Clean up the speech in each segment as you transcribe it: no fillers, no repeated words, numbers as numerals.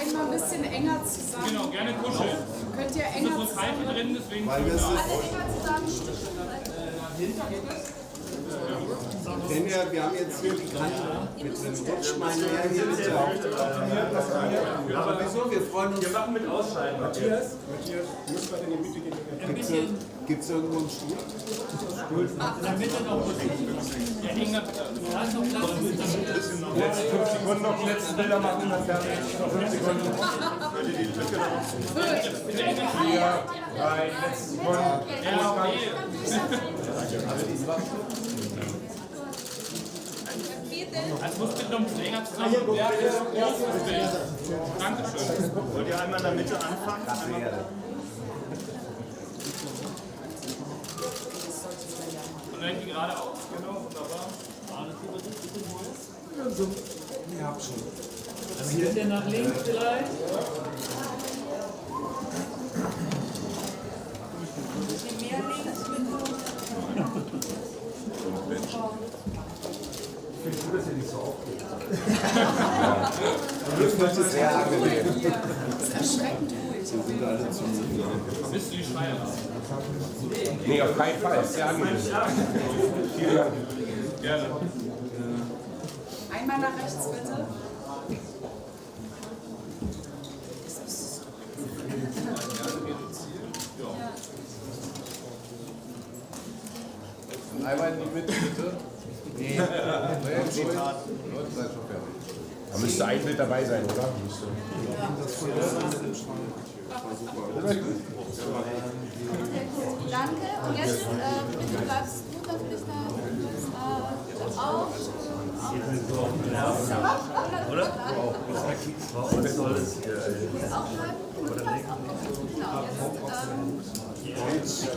einmal ein bisschen enger zusammen. Genau, gerne kuscheln. Könnt ihr Es ist enger so kalt zusammen? hier drin, deswegen. Alle enger zusammen. Wir haben jetzt hier die Kante mit dem Rutschbein näher hier mit der Aber wieso? Wir freuen uns. Wir machen mit Ausscheiden. Matthias, du musst mal in die Mitte gehen. Gibt es irgendwo einen Stuhl? In der Mitte noch. Ja, enger bitte. Da ist noch Platz. Jetzt 5 Sekunden noch die letzten Bilder machen, dann fertig. Noch 5 Sekunden. Könnt ihr die Lücke noch? 4, 3, letzte Sekunden. Ja, okay. Also muss bitte noch ein bisschen länger zusammen. Ja, Dankeschön. Wollt ihr einmal in der Mitte anfangen? Und dann die geradeaus. Genau, wunderbar. Ich hab schon. Ein bisschen nach links vielleicht. Mehr links Das ist sehr angenehm. Das ist erschreckend ruhig. Wir sind alle zu müde. Bist du die Schreier? Nee, auf keinen Fall. Ist sehr angenehm. Gerne. Einmal nach rechts bitte. Einmal in die Mitte, bitte. Nee, Leute, seid schon fertig. Da müsste ein Bild dabei sein, oder? Müsste. Danke. Und jetzt bitte bleibst du natürlich da auf. Oder? Was soll das hier? Aufschreiben. Genau, jetzt.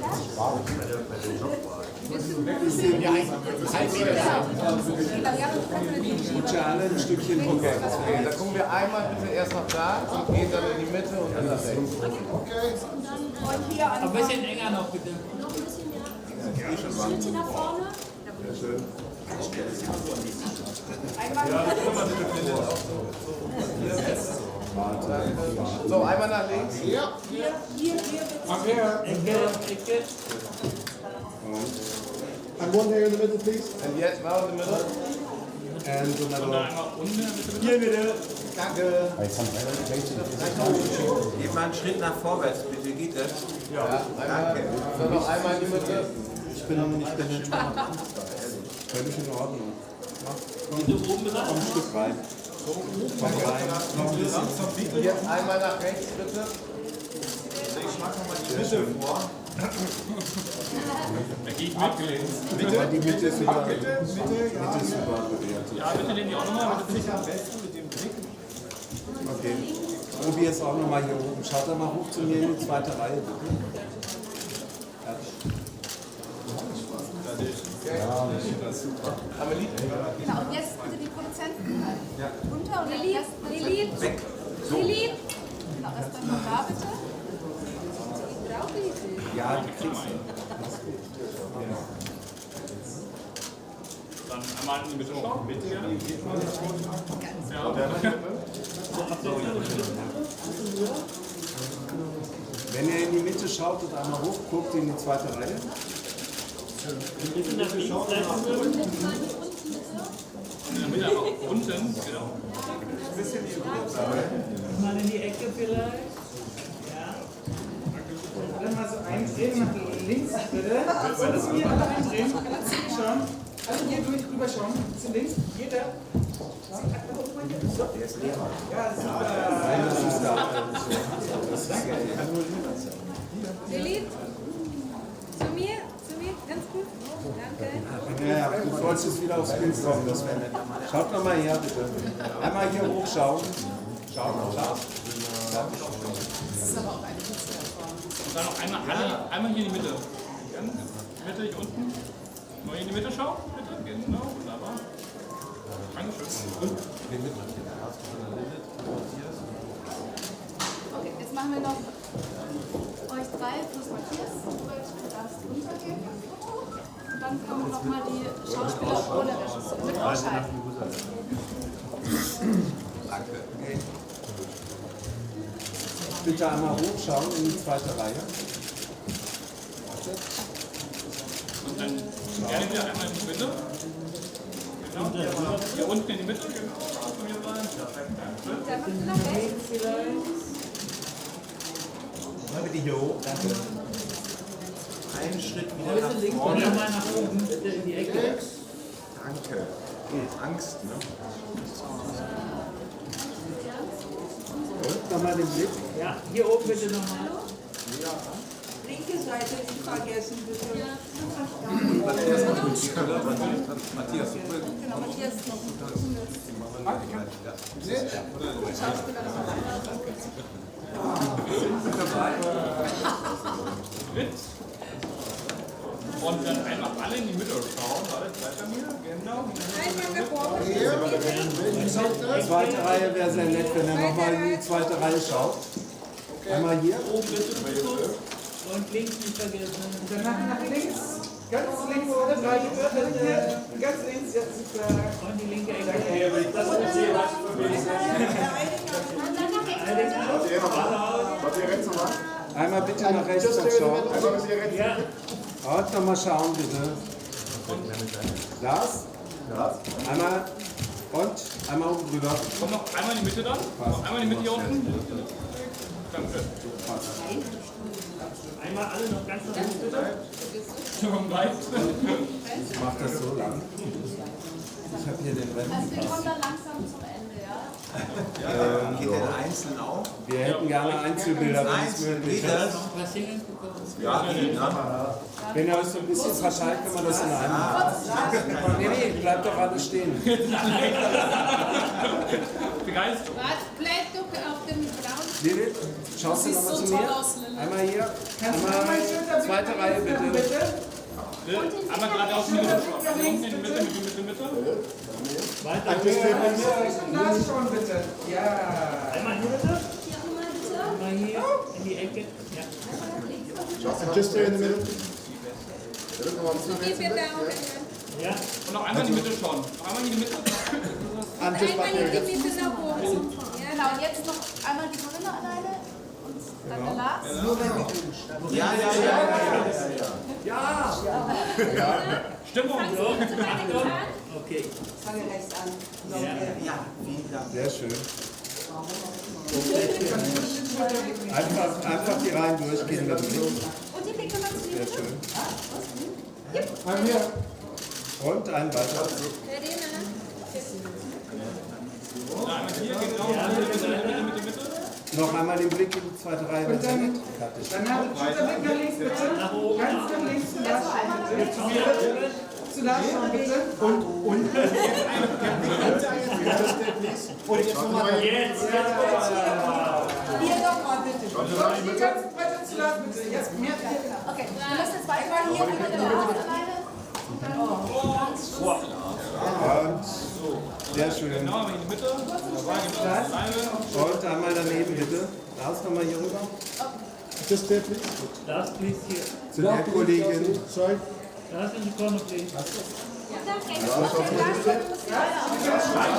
Rutsche alle ein Stückchen runter. Okay, dann gucken wir einmal bitte erst nach da und gehen dann in die Mitte und dann nach rechts. Und hier an. Ein bisschen enger noch bitte. Noch ein bisschen mehr. Schritte nach vorne. Sehr schön. So, einmal nach links. Hier. Ecke. And one there in the middle, please. Und jetzt mal in die Mitte. And another one. Einmal unten in der Mitte. Hier bitte. Danke. Geht mal einen Schritt nach vorwärts, bitte, geht das? Ja, einmal, so noch einmal in die Mitte. Ich bin entspannt. Völlig in Ordnung. Komm ein Stück rein. Komm rein. Noch ein bisschen. Jetzt einmal nach rechts, bitte. Ich mach nochmal die Mitte vor. Da gehe ich mit. Aber die Mitte ist überbewertet. Ja, bitte nehmen die auch nochmal. Okay. Probier es auch nochmal hier oben. Schaut doch mal hoch zu mir in die zweite Reihe, bitte. Amelie. Genau, und jetzt bitte die Produzenten runter und Lili. Weg. Lili. Genau, erst einmal da bitte. Ja, die kriegst du. Dann einmal in die Mitte schauen. Bitte gerne. Ja. Wenn ihr in die Mitte schaut und einmal hoch guckt in die zweite Reihe. In der Mitte auch unten, genau. Mal in die Ecke vielleicht. Alle mal so eindrehen, nach links bitte. Alles hier alle eindrehen. Ganz schauen. Alle hier rüberschauen. Zu links. Jeder. Der ist leer. Ja, super. Nein, das ist da. Lili. Zu mir, ganz gut. Danke. Ja, du sollst jetzt wieder aufs Bild kommen, das wäre nett. Schaut noch mal her, bitte. Einmal hier hochschauen. Schauen. Und dann noch einmal hier in die Mitte. Ganz Mitte, hier unten. Mal hier in die Mitte schauen, bitte. Genau, wunderbar. Dankeschön. Okay, jetzt machen wir noch euch drei plus Matthias. Du darfst runtergehen. Und dann kommen nochmal die Schauspieler ohne Regisseur. Mit Ausscheiden. Danke. bitte einmal hochschauen in die zweite Reihe. Und dann gerne wieder einmal in die Mitte. Genau, hier unten in die Mitte, genau. Von mir rein. Perfekt, danke. Dann nach rechts. Mal bitte hier hoch, danke. Einen Schritt wieder Heute nach links und vorne. nochmal nach oben, bitte in die Ecke. Danke. Angst, ne? Und nochmal den Blick. Ja, hier oben bitte nochmal. Linke Seite nicht vergessen, bitte. Matthias, Genau, Matthias noch. Schauspieler Und dann einfach alle in die Mitte schauen. Alles bleibt bei mir. Genau. Zweite Reihe wäre sehr nett, wenn er nochmal in die zweite Reihe schaut. Einmal hier. Oben bitte Fokus. Und links nicht vergessen. Danach nach links. Ganz links oder drei bitte. Ganz links, jetzt super. Und die linke Ecke. Einmal bitte nach rechts schauen. Ja, Und nochmal schauen, bitte. Lars? Einmal. Und einmal oben drüber. Komm noch einmal in die Mitte dann. Noch einmal in die Mitte hier unten. Danke. einmal alle noch ganz nach links bitte. Schon gleich. Ich mach das so lang. Ich habe hier den Rennen. Also wir kommen dann langsam zum Ende, ja? Geht der einzeln auch? Wir hätten gerne Einzelbilder, wenn es möglich ist. Was Singles bekommen? Ja, Wenn ihr euch so ein bisschen verteilt, können wir das in einem machen. Nee, bleibt doch alle stehen. Begeisterung. Bleib doch auf dem Braun. Lilith, schaust du nochmal zu mir? Einmal hier. Einmal zweite Reihe, bitte. Einmal geradeaus in die Mitte schauen. Unten in die Mitte, Mitte. Weiter. Lars schon bitte. Ja. Einmal hier bitte. Hier nochmal bitte. Einmal hier in die Ecke. Ja. Just there in the middle. Gib mir Daumen. Ja. Und noch einmal in die Mitte schauen. Noch einmal in die Mitte. Einmal in die Mitte nach oben. Genau, und jetzt noch einmal die Corinna alleine und dann der Lars. Stimmung. Okay. Fange rechts an. ja, vielen Dank. Sehr schön. Einfach die Reihen durchgehen mit dem Blick. Und die Blicke mal zu Sehr dir. schön. Und ein weiter. Einmal hier, genau. Mitte. Noch einmal den Blick in die zweite Reihe. Wenn ihr mit fertig. Danach Schulterblick nach links bitte. Nach oben. Ganz nach links zu Lars schauen bitte. Zu Lars schauen bitte. Jetzt. Hier doch mal bitte. Und die ganze weiter zu Lars bitte. Jetzt mehr. Okay, wir müssen jetzt weiter hier mit der Lars alleine. Und dann Und sehr schön. Genau, in die Mitte. Wunderbar, genau. Alleine. Und einmal daneben, bitte. Lars, nochmal hier rüber. Just there, please. Last please here. Zu der Kollegin. Sorry. Last in the corner please. dann rechts. Okay, Lars, du musst weiter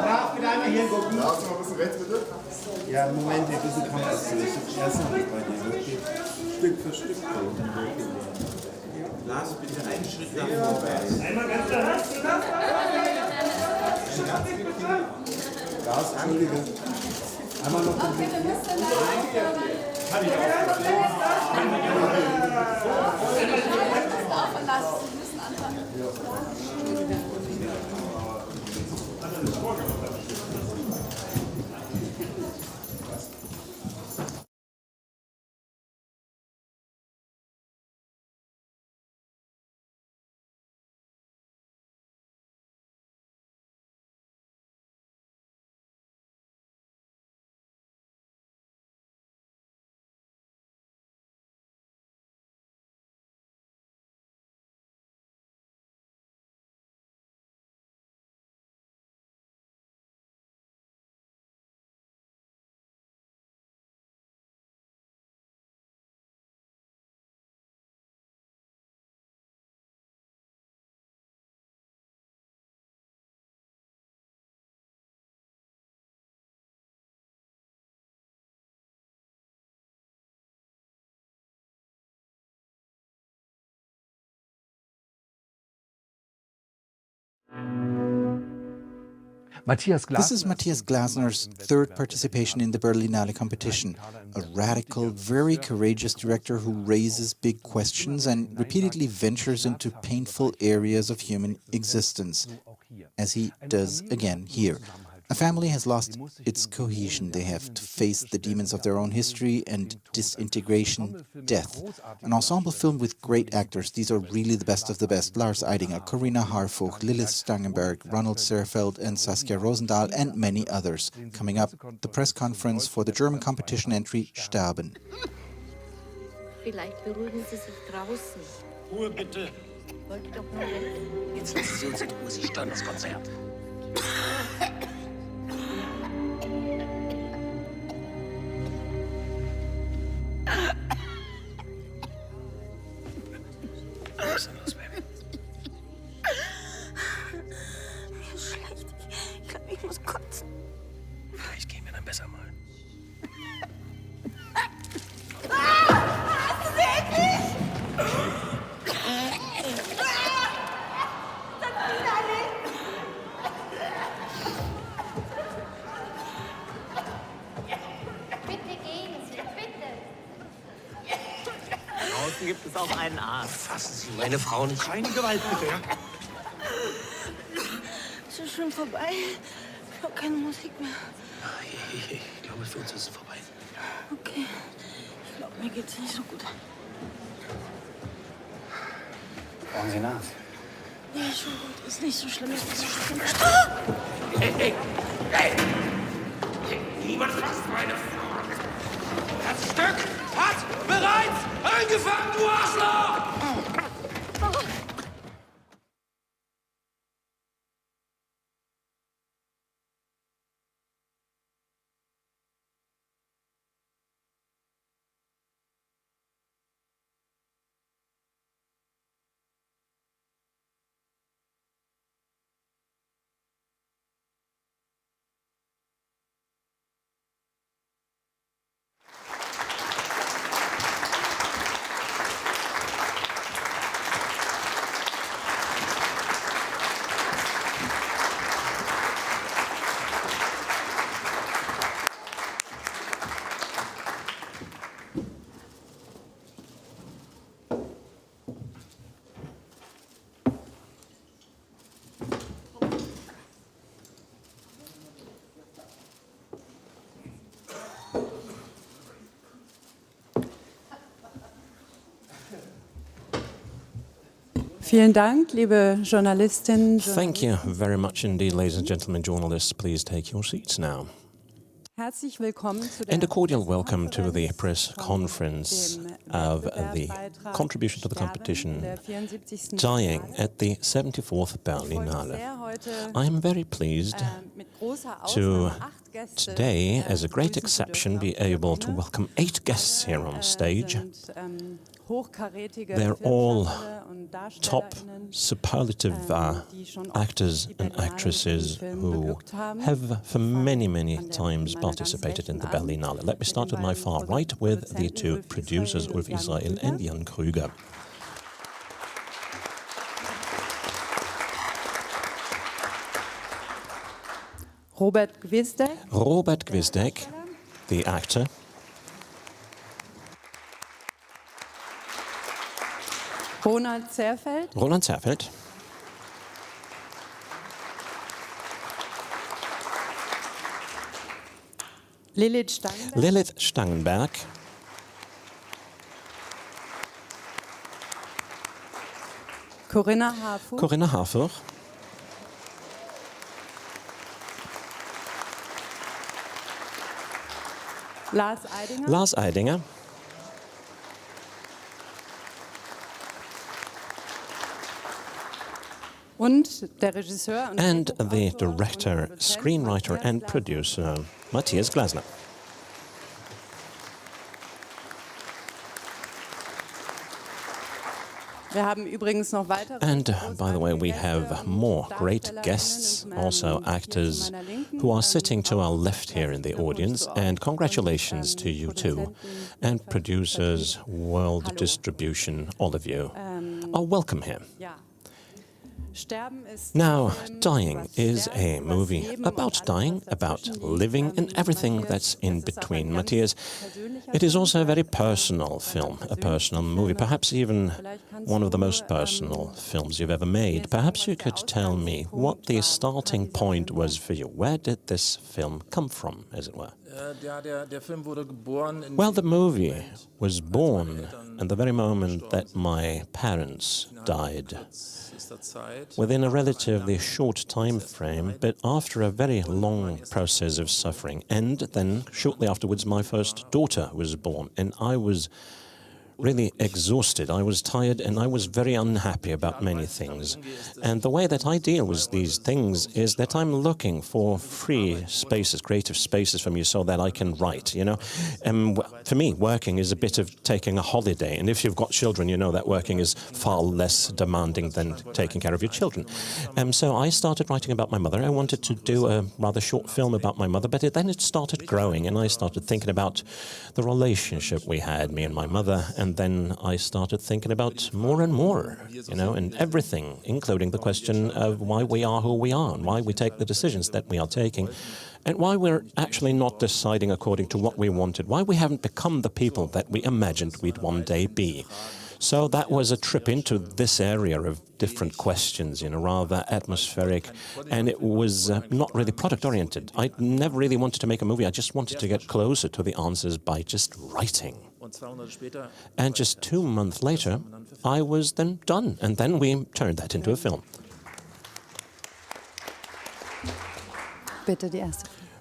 Darf wieder einmal hier gucken. Darfst du mal ein bisschen rechts, bitte? Ja, Moment, ein bisschen kommt das durch. Erst noch nicht bei dir. Das geht Stück für Stück. Lars, bitte einen Schritt nach vorwärts. Einmal ganz nach rechts. Lars, entschuldige. Einmal noch den Okay, Blick. wir müssen dann auflassen. Wir müssen anfangen. This is Matthias Glasner's third participation in the Berlinale competition. A radical, very courageous director who raises big questions and repeatedly ventures into painful areas of human existence, as he does again here. A family has lost its cohesion. They have to face the demons of their own history and disintegration, death. An ensemble film with great actors. These are really the best of the best. Lars Eidinger, Corinna Harfuch, Lilith Stangenberg, Ronald Serfeld and Saskia Rosendahl and many others. Coming up, the press conference for the German competition entry Sterben. Vielleicht beruhigen Sie sich draußen. Ruhe bitte. Wollte doch nur weg. Jetzt lassen Sie uns in Ruhe, Sie stören das Konzert. Was ist denn los, Baby? Mir ist schlecht. Ich glaube, ich muss kotzen. Vielleicht gehen wir dann besser mal. Das ist eklig! Bitte gehen Sie, bitte. Draußen gibt es auch einen Arzt. Fassen Sie meine Frau nicht. Keine Gewalt, bitte, ja? Es ist schon vorbei. Ich höre keine Musik mehr. Ich glaube, für uns ist es vorbei. Okay. Ich glaube, mir geht's nicht so gut. Brauchen Sie einen Arzt? Nee, schon gut. Ist nicht so schlimm. Ist nicht so schlimm. Hey! Niemand fasst meine Frau. Das Stück hat bereits angefangen, du Arschloch! Vielen Dank, liebe Journalistinnen. Thank you very much indeed, ladies and gentlemen journalists. Please take your seats now. Herzlich willkommen zu And a cordial welcome to the press conference of the contribution to the competition dying at the 74th Berlinale. I am very pleased to today, as a great exception, be able to welcome 8 guests here on stage. They're all top superlative actors and actresses who have for many, many times participated in the Berlinale. Let me start with my far right with the 2 producers, Ulf Israel and Jan Krüger. Robert Gwizdek. Robert Gwizdek, the actor. Ronald Serfeld. Roland Serfeld. Lilith Stangenberg. Lilith Stangenberg. Corinna Harfuch. Corinna Harfuch. Lars Eidinger. Lars Eidinger. Und der Regisseur and the director, screenwriter and producer, Matthias Glasner. Wir haben übrigens noch weitere. And by the way, we have more great guests, also actors who are sitting to our left here in the audience. And congratulations to you too. And producers, world distribution, all of you are welcome here. Now, Dying is a movie about dying, about living, and everything that's in between. Matthias, it is also a very personal film, a personal movie, perhaps even one of the most personal films you've ever made. Perhaps you could tell me what the starting point was for you. Where did this film come from, as it were? Well, the movie was born at the very moment that my parents died. Within a relatively short time frame, but after a very long process of suffering. And then, shortly afterwards, my first daughter was born, and I was really exhausted. I was tired and I was very unhappy about many things. And the way that I deal with these things is that I'm looking for free spaces, creative spaces for me so that I can write, you know. And for me, working is a bit of taking a holiday. And if you've got children, you know that working is far less demanding than taking care of your children. So I started writing about my mother. I wanted to do a rather short film about my mother, but then it started growing and I started thinking about the relationship we had, me and my mother. And then I started thinking about more and more, you know, and everything, including the question of why we are who we are and why we take the decisions that we are taking and why we're actually not deciding according to what we wanted, why we haven't become the people that we imagined we'd one day be. So that was a trip into this area of different questions, you know, rather atmospheric, and it was not really product-oriented. I never really wanted to make a movie, I just wanted to get closer to the answers by just writing. And just 2 months later, I was then done, and then we turned that into a film.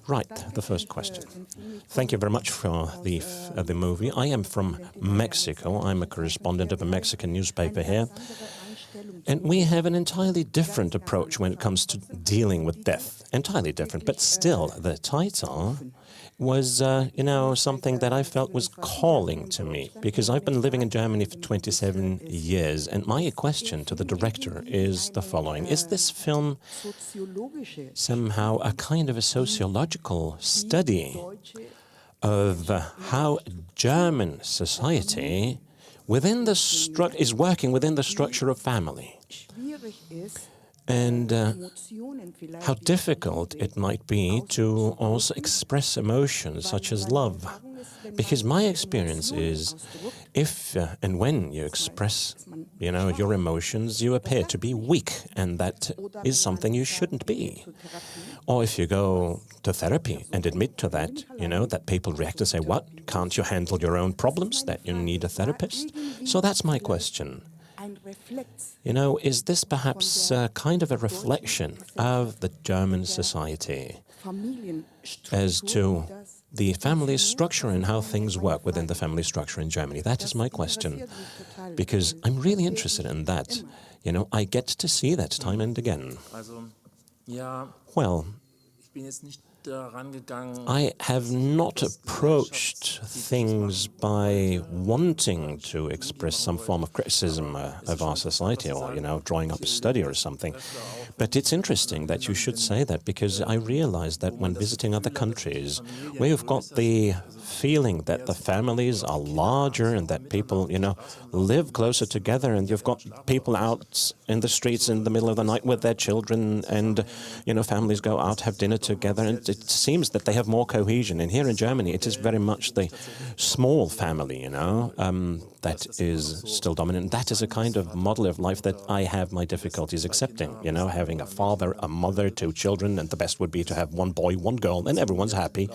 Right, the first question. Thank you very much for the movie. I am from Mexico. I'm a correspondent of a Mexican newspaper here. And we have an entirely different approach when it comes to dealing with death. Entirely different, but still, the title was, you know, something that I felt was calling to me, because I've been living in Germany for 27 years, and my question to the director is the following. Is this film somehow a kind of a sociological study of how German society is working within the structure of family? And how difficult it might be to also express emotions such as love. Because my experience is, if and when you express, you know, your emotions, you appear to be weak, and that is something you shouldn't be. Or if you go to therapy and admit to that, you know, that people react and say, what, can't you handle your own problems, that you need a therapist? So that's my question. You know, is this perhaps kind of a reflection of the German society as to the family structure and how things work within the family structure in Germany? That is my question, because I'm really interested in that. You know, I get to see that time and again. Well, I have not approached things by wanting to express some form of criticism of our society, or, you know, drawing up a study or something. But it's interesting that you should say that, because I realize that when visiting other countries, we've got the feeling that the families are larger and that people, you know, live closer together, and you've got people out in the streets in the middle of the night with their children, and, you know, families go out, have dinner together, and it seems that they have more cohesion. And here in Germany, it is very much the small family, you know, that is still dominant. That is a kind of model of life that I have my difficulties accepting, you know, having a father, a mother, 2 children, and the best would be to have 1 boy, 1 girl, and everyone's happy.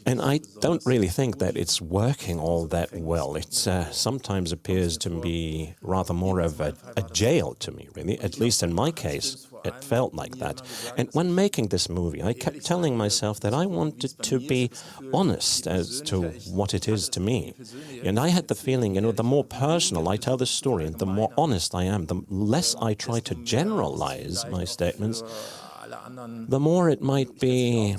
And I don't really think that it's working all that well. It sometimes appears to be rather more of a jail to me, really. At least in my case, it felt like that. And when making this movie, I kept telling myself that I wanted to be honest as to what it is to me. And I had the feeling, you know, the more personal I tell the story, and the more honest I am, the less I try to generalize my statements, the more it might be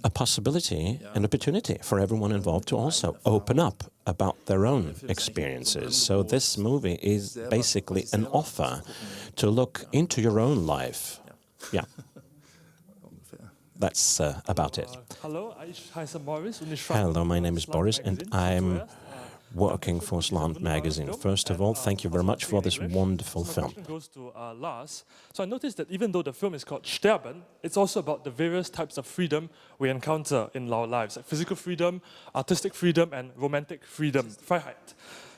a possibility, an opportunity for everyone involved to also open up about their own experiences. So this movie is basically an offer to look into your own life. Yeah. That's about it. Hallo, ich heiße Boris und ich Hello, my name is Boris, and I'm working for Slant magazine. First of all, thank you very much for this wonderful film. My question goes to Lars. So I noticed that even though the film is called Sterben, it's also about the various types of freedom we encounter in our lives, like physical freedom, artistic freedom, and romantic freedom, Freiheit.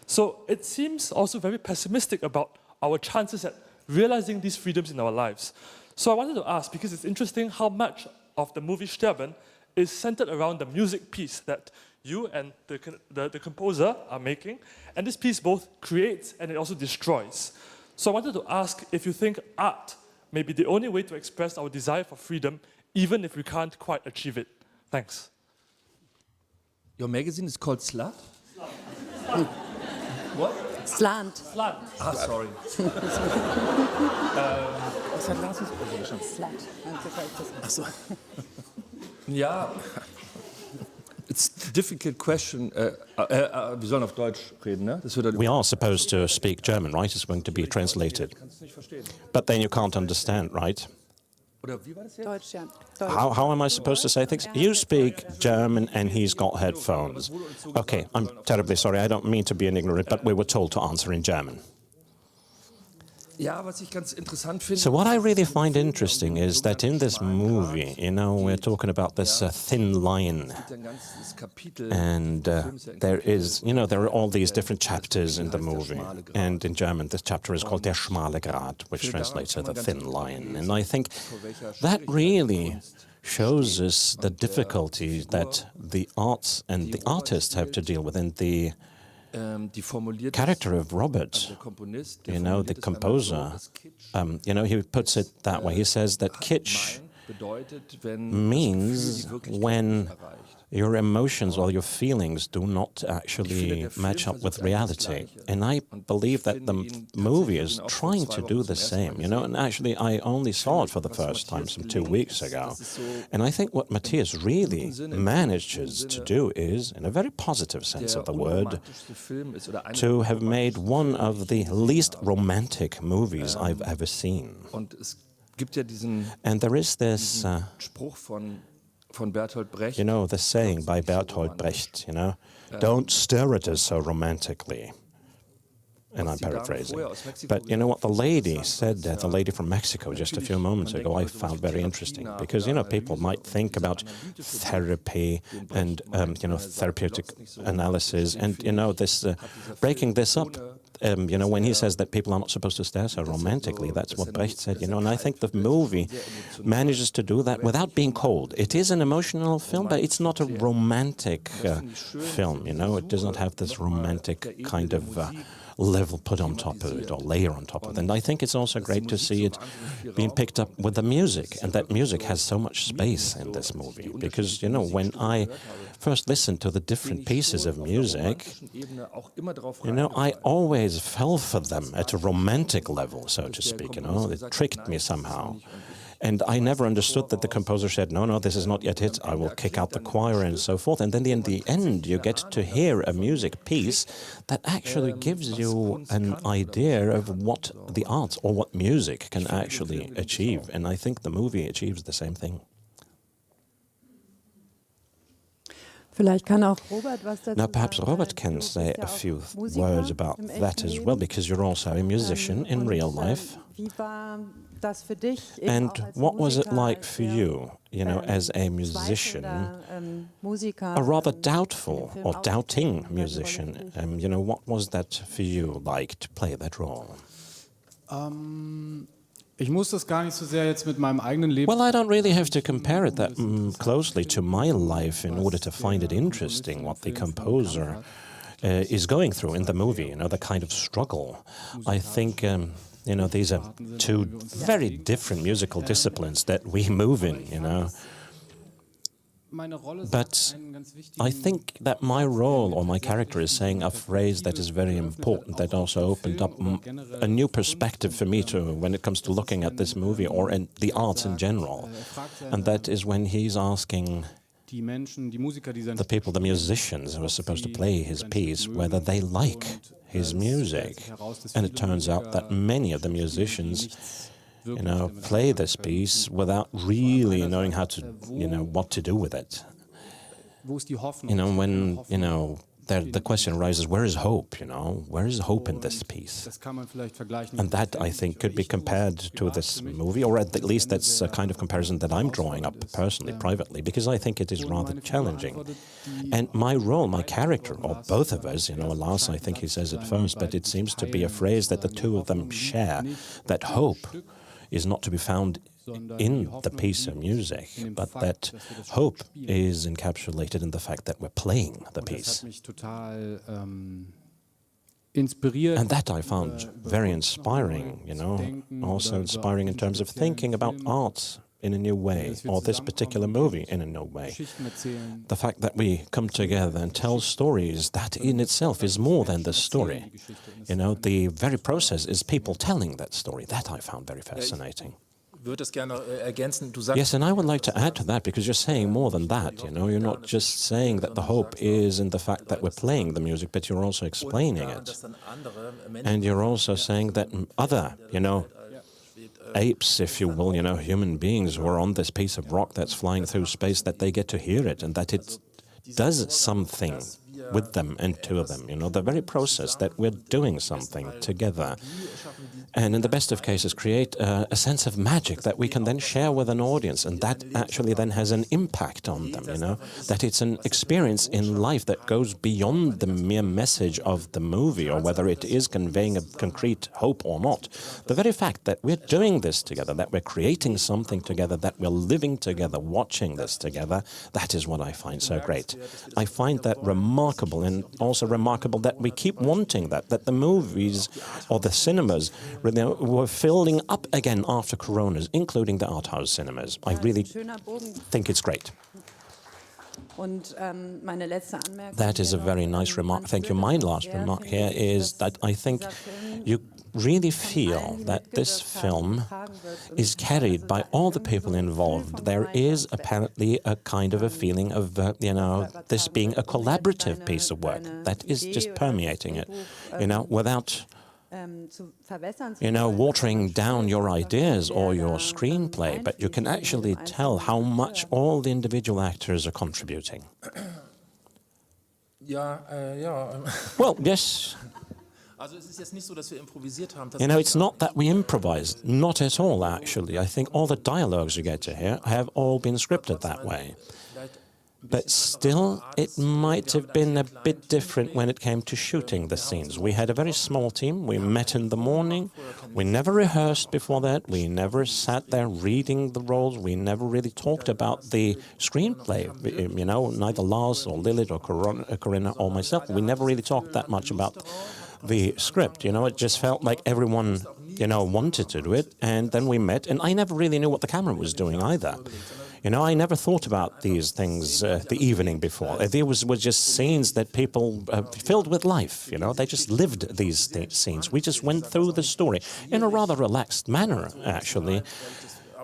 So it seems also very pessimistic about our chances at realizing these freedoms in our lives. So I wanted to ask, because it's interesting how much of the movie Sterben is centered around the music piece that you and the composer are making, and this piece both creates and it also destroys. So I wanted to ask if you think art may be the only way to express our desire for freedom, even if we can't quite achieve it. Thanks. Your magazine is called Slut? What? Slant. Slant. Ah, sorry. Was hat Lars schon? Slant. Ach so. Ja, it's a difficult question. Wir sollen auf Deutsch reden, ne? We are supposed to speak German, right? It's going to be translated. But then you can't understand, right? Deutsch, ja. How am I supposed to say things? You speak German and he's got headphones. Okay, I'm terribly sorry. I don't mean to be an ignorant, but we were told to answer in German. So what I really find interesting is that in this movie, you know, we're talking about this thin line, and there is, you know, there are all these different chapters in the movie, and in German this chapter is called Der schmale Grat, which translates to the thin line, and I think that really shows us the difficulty that the arts and the artists have to deal with, and the character of Robert, you know, the composer, you know, he puts it that way. He says that kitsch means when your emotions or your feelings do not actually match up with reality. And I believe that the movie is trying to do the same, you know, and actually I only saw it for the first time some 2 weeks ago. And I think what Matthias really manages to do is, in a very positive sense of the word, to have made one of the least romantic movies I've ever seen. And there is this you know, the saying by Bertolt Brecht, you know, don't stare at us so romantically. And I'm paraphrasing. But you know what the lady said, the lady from Mexico just a few moments ago, I found very interesting. Because, you know, people might think about therapy and, you know, therapeutic analysis and, you know, this breaking this up. You know, when he says that people are not supposed to stare so romantically, that's what Brecht said, you know, and I think the movie manages to do that without being cold. It is an emotional film, but it's not a romantic film, you know, it does not have this romantic kind of level put on top of it, or layer on top of it. And I think it's also great to see it being picked up with the music, and that music has so much space in this movie. Because, you know, when I first listened to the different pieces of music, you know, I always fell for them at a romantic level, so to speak, you know, it tricked me somehow. And I never understood that the composer said, no, this is not yet it, I will kick out the choir and so forth. And then in the end, you get to hear a music piece that actually gives you an idea of what the arts or what music can actually achieve. And I think the movie achieves the same thing. Now, perhaps Robert can say a few words about that as well, because you're also a musician in real life. And what was it like for you, you know, as a musician, a rather doubtful or doubting musician? You know, what was that for you like to play that role? Well, I don't really have to compare it that closely to my life in order to find it interesting what the composer is going through in the movie, you know, the kind of struggle. I think, you know, these are two very different musical disciplines that we move in, you know. But I think that my role or my character is saying a phrase that is very important, that also opened up a new perspective for me to when it comes to looking at this movie or in the arts in general. And that is when he's asking the people, the musicians who are supposed to play his piece, whether they like his music. And it turns out that many of the musicians, you know, play this piece without really knowing how to, you know, what to do with it. You know, when, you know, the question arises, where is hope, you know? Where is hope in this piece? And that, I think, could be compared to this movie, or at least that's a kind of comparison that I'm drawing up personally, privately, because I think it is rather challenging. And my role, my character, or both of us, you know, Lars, I think he says it first, but it seems to be a phrase that the two of them share, that hope is not to be found in the piece of music, but that hope is encapsulated in the fact that we're playing the piece. And that I found very inspiring, you know, also inspiring in terms of thinking about art in a new way, or this particular movie in a new way. The fact that we come together and tell stories, that in itself is more than the story. You know, the very process is people telling that story. That I found very fascinating. Yes, and I would like to add to that, because you're saying more than that, you know, you're not just saying that the hope is in the fact that we're playing the music, but you're also explaining it. And you're also saying that other, you know, apes, if you will, you know, human beings who are on this piece of rock that's flying through space, that they get to hear it, and that it does something with them and to them, you know, the very process that we're doing something together. And in the best of cases, create a sense of magic that we can then share with an audience, and that actually then has an impact on them, you know, that it's an experience in life that goes beyond the mere message of the movie, or whether it is conveying a concrete hope or not. The very fact that we're doing this together, that we're creating something together, that we're living together, watching this together, that is what I find so great. I find that remarkable, and also remarkable that we keep wanting that the movies or the cinemas were filling up again after Coronas, including the art house cinemas. I really think it's great. That is a very nice remark. Thank you. My last remark here is that I think you really feel that this film is carried by all the people involved. There is apparently a kind of a feeling of, you know, this being a collaborative piece of work that is just permeating it, you know, without, you know, watering down your ideas or your screenplay, but you can actually tell how much all the individual actors are contributing. Well, yes. You know, it's not that we improvised, not at all, actually. I think all the dialogues you get to hear have all been scripted that way. But still, it might have been a bit different when it came to shooting the scenes. We had a very small team. We met in the morning. We never rehearsed before that. We never sat there reading the roles. We never really talked about the screenplay. You know, neither Lars or Lilith or Corinna or myself. We never really talked that much about the script. You know, it just felt like everyone, you know, wanted to do it. And then we met, and I never really knew what the camera was doing either. You know, I never thought about these things the evening before. There were just scenes that people filled with life, you know. They just lived these scenes. We just went through the story in a rather relaxed manner, actually,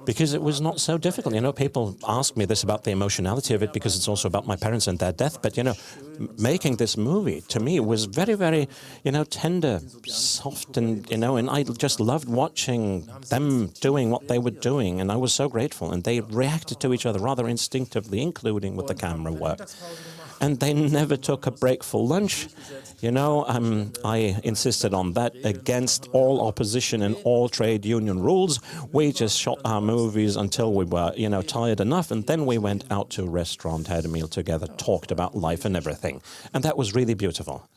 because it was not so difficult. You know, people ask me this about the emotionality of it, because it's also about my parents and their death. But, you know, making this movie, to me, was very, very, you know, tender, soft, and, you know, and I just loved watching them doing what they were doing, and I was so grateful. And they reacted to each other rather instinctively, including with the camera work. And they never took a break for lunch. You know, I insisted on that against all opposition and all trade union rules. We just shot our movies until we were, you know, tired enough, and then we went out to a restaurant, had a meal together, talked about life and everything. And that was really beautiful.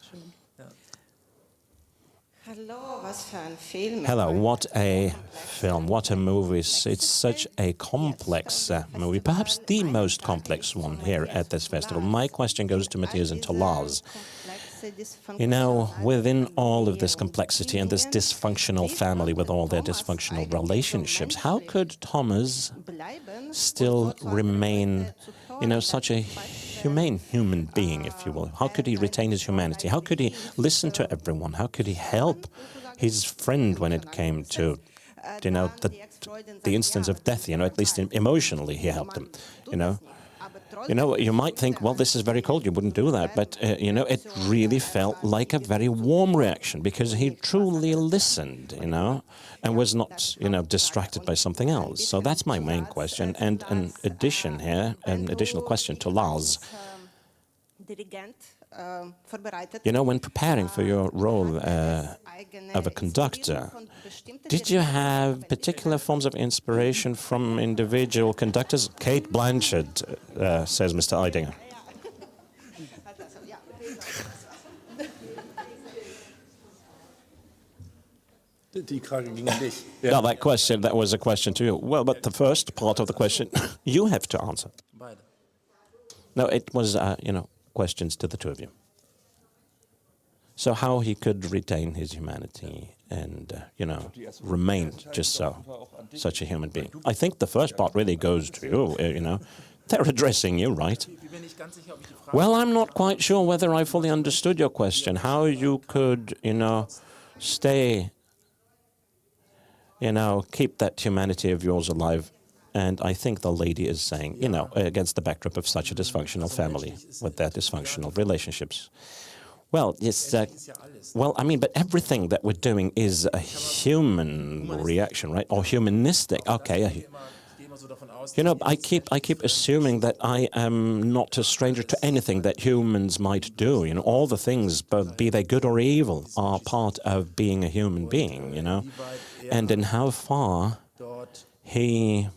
Hello, what a film, what a movie. It's such a complex movie, perhaps the most complex one here at this festival. My question goes to Matthias and to Lars. You know, within all of this complexity and this dysfunctional family with all their dysfunctional relationships, how could Thomas still remain, you know, such a humane human being, if you will? How could he retain his humanity? How could he listen to everyone? How could he help his friend when it came to, you know, the instance of death? You know, at least emotionally he helped him, you know. You know, you might think, well, this is very cold, you wouldn't do that. But, you know, it really felt like a very warm reaction, because he truly listened, you know, and was not, you know, distracted by something else. So that's my main question. And an addition here, an additional question to Lars. You know, when preparing for your role of a conductor, did you have particular forms of inspiration from individual conductors? Kate Blanchett, says Mr. Eidinger. No, that question, that was a question to you. Well, but the first part of the question, you have to answer. No, it was, you know, questions to the two of you. So how he could retain his humanity and, you know, remain just such a human being. I think the first part really goes to you, you know. They're addressing you, right? Well, I'm not quite sure whether I fully understood your question. How you could, you know, stay, you know, keep that humanity of yours alive. And I think the lady is saying, you know, against the backdrop of such a dysfunctional family with their dysfunctional relationships. Well, yes, well, I mean, but everything that we're doing is a human reaction, right? Or humanistic. Okay. You know, I keep assuming that I am not a stranger to anything that humans might do. You know, all the things, be they good or evil, are part of being a human being, you know. And in how far he,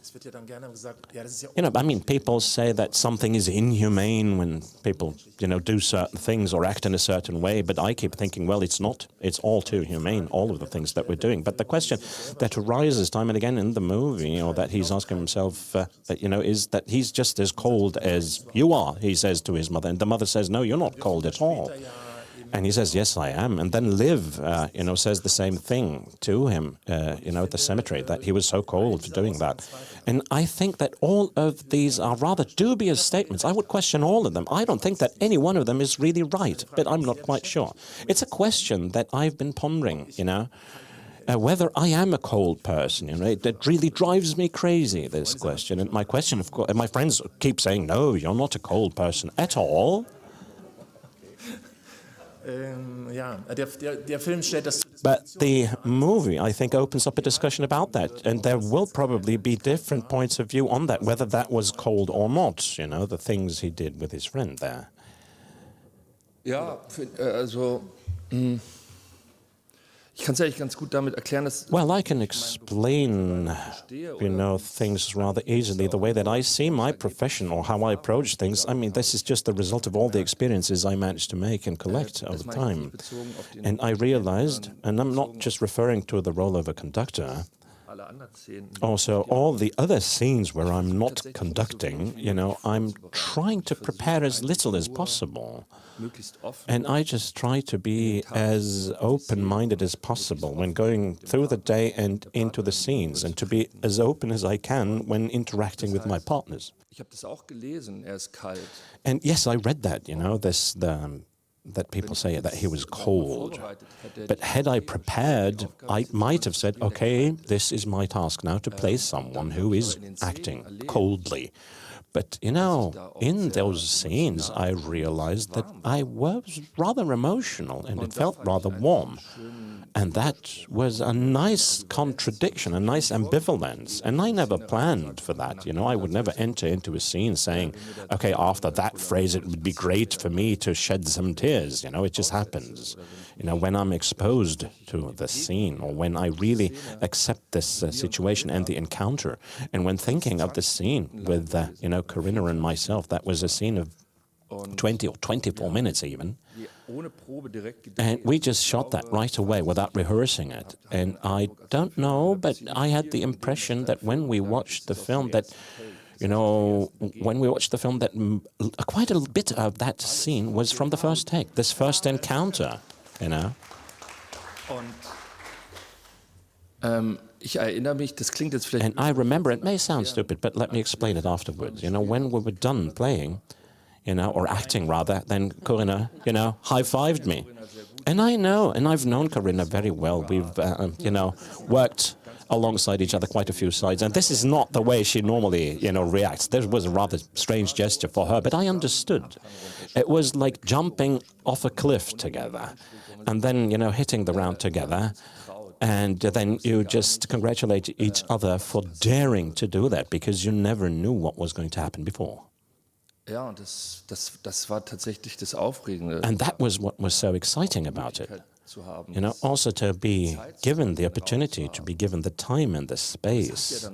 you know, I mean, people say that something is inhumane when people, you know, do certain things or act in a certain way, but I keep thinking, well, it's not. It's all too humane, all of the things that we're doing. But the question that arises time and again in the movie, or that he's asking himself, you know, is that he's just as cold as you are, he says to his mother. And the mother says, no, you're not cold at all. And he says, yes, I am. And then Liv, you know, says the same thing to him, you know, at the cemetery, that he was so cold for doing that. And I think that all of these are rather dubious statements. I would question all of them. I don't think that any one of them is really right, but I'm not quite sure. It's a question that I've been pondering, you know, whether I am a cold person. You know, it really drives me crazy, this question. And my question, of course, my friends keep saying, no, you're not a cold person at all. But the movie, I think, opens up a discussion about that, and there will probably be different points of view on that, whether that was cold or not, you know, the things he did with his friend there. Ja, also, ich kann es eigentlich ganz gut damit erklären, dass... Well, I can explain, you know, things rather easily. The way that I see my profession or how I approach things, I mean, this is just the result of all the experiences I managed to make and collect over time. And I realized, and I'm not just referring to the role of a conductor, also all the other scenes where I'm not conducting, you know, I'm trying to prepare as little as possible. And I just try to be as open-minded as possible when going through the day and into the scenes, and to be as open as I can when interacting with my partners. And yes, I read that, you know, that people say that he was cold. But had I prepared, I might have said, okay, this is my task now, to play someone who is acting coldly. But, you know, in those scenes, I realized that I was rather emotional, and it felt rather warm. And that was a nice contradiction, a nice ambivalence. And I never planned for that, you know. I would never enter into a scene saying, okay, after that phrase, it would be great for me to shed some tears, you know. It just happens. You know, when I'm exposed to the scene, or when I really accept this situation and the encounter, and when thinking of the scene with, you know, Corinna and myself, that was a scene of 20 or 24 minutes even. And we just shot that right away without rehearsing it. And I don't know, but I had the impression that when we watched the film that, you know, when we watched the film that quite a bit of that scene was from the first take, this first encounter, you know. And I remember, it may sound stupid, but let me explain it afterwards. You know, when we were done playing, you know, or acting rather, then Corinna, you know, high-fived me. And I know, and I've known Corinna very well. We've, you know, worked alongside each other quite a few sides, and this is not the way she normally, you know, reacts. There was a rather strange gesture for her, but I understood. It was like jumping off a cliff together, and then, you know, hitting the ground together, and then you just congratulate each other for daring to do that, because you never knew what was going to happen before. Ja, und das war tatsächlich das Aufregende. And that was what was so exciting about it. You know, also to be given the opportunity, to be given the time and the space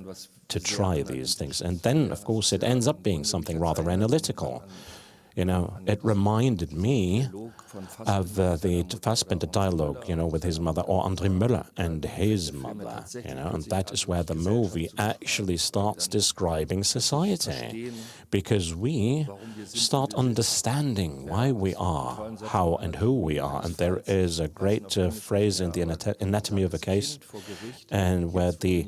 to try these things. And then, of course, it ends up being something rather analytical. You know, it reminded me of the Fassbinder dialogue, you know, with his mother, or André Müller and his mother, you know, and that is where the movie actually starts describing society, because we start understanding why we are, how and who we are. And there is a great phrase in the Anatomy of a Case, and where the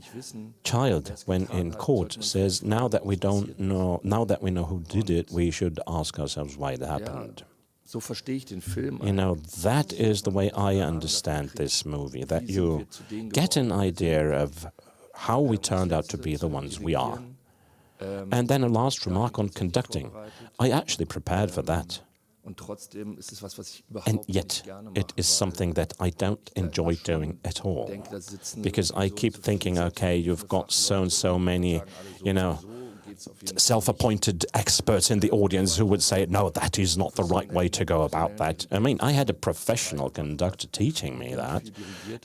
child, when in court, says, now that we know who did it, we should ask ourselves why it happened. So verstehe ich den Film. You know, that is the way I understand this movie, that you get an idea of how we turned out to be the ones we are. And then a last remark on conducting. I actually prepared for that. And yet, it is something that I don't enjoy doing at all. Because I keep thinking, okay, you've got so and so many, you know, self-appointed experts in the audience who would say, no, that is not the right way to go about that. I mean, I had a professional conductor teaching me that,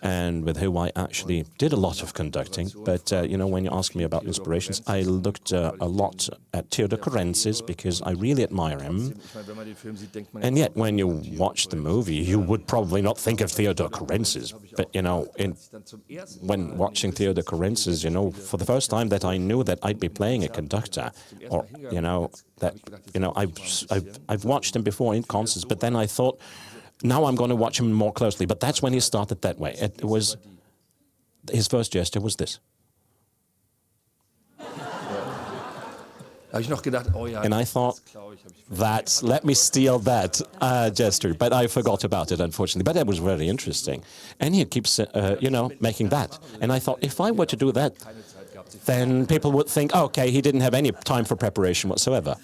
and with who I actually did a lot of conducting. But, you know, when you ask me about inspirations, I looked a lot at Theodor Kurentzis because I really admire him. And yet, when you watch the movie, you would probably not think of Theodor Kurentzis. But, you know, when watching Theodor Kurentzis, you know, for the first time that I knew that I'd be playing a conductor, or, you know, that, you know, I've watched him before in concerts, but then I thought, now I'm going to watch him more closely. But that's when he started that way. It was, his first gesture was this. And I thought, let me steal that gesture. But I forgot about it, unfortunately. But that was very interesting. And he keeps, you know, making that. And I thought, if I were to do that, then people would think, okay, he didn't have any time for preparation whatsoever.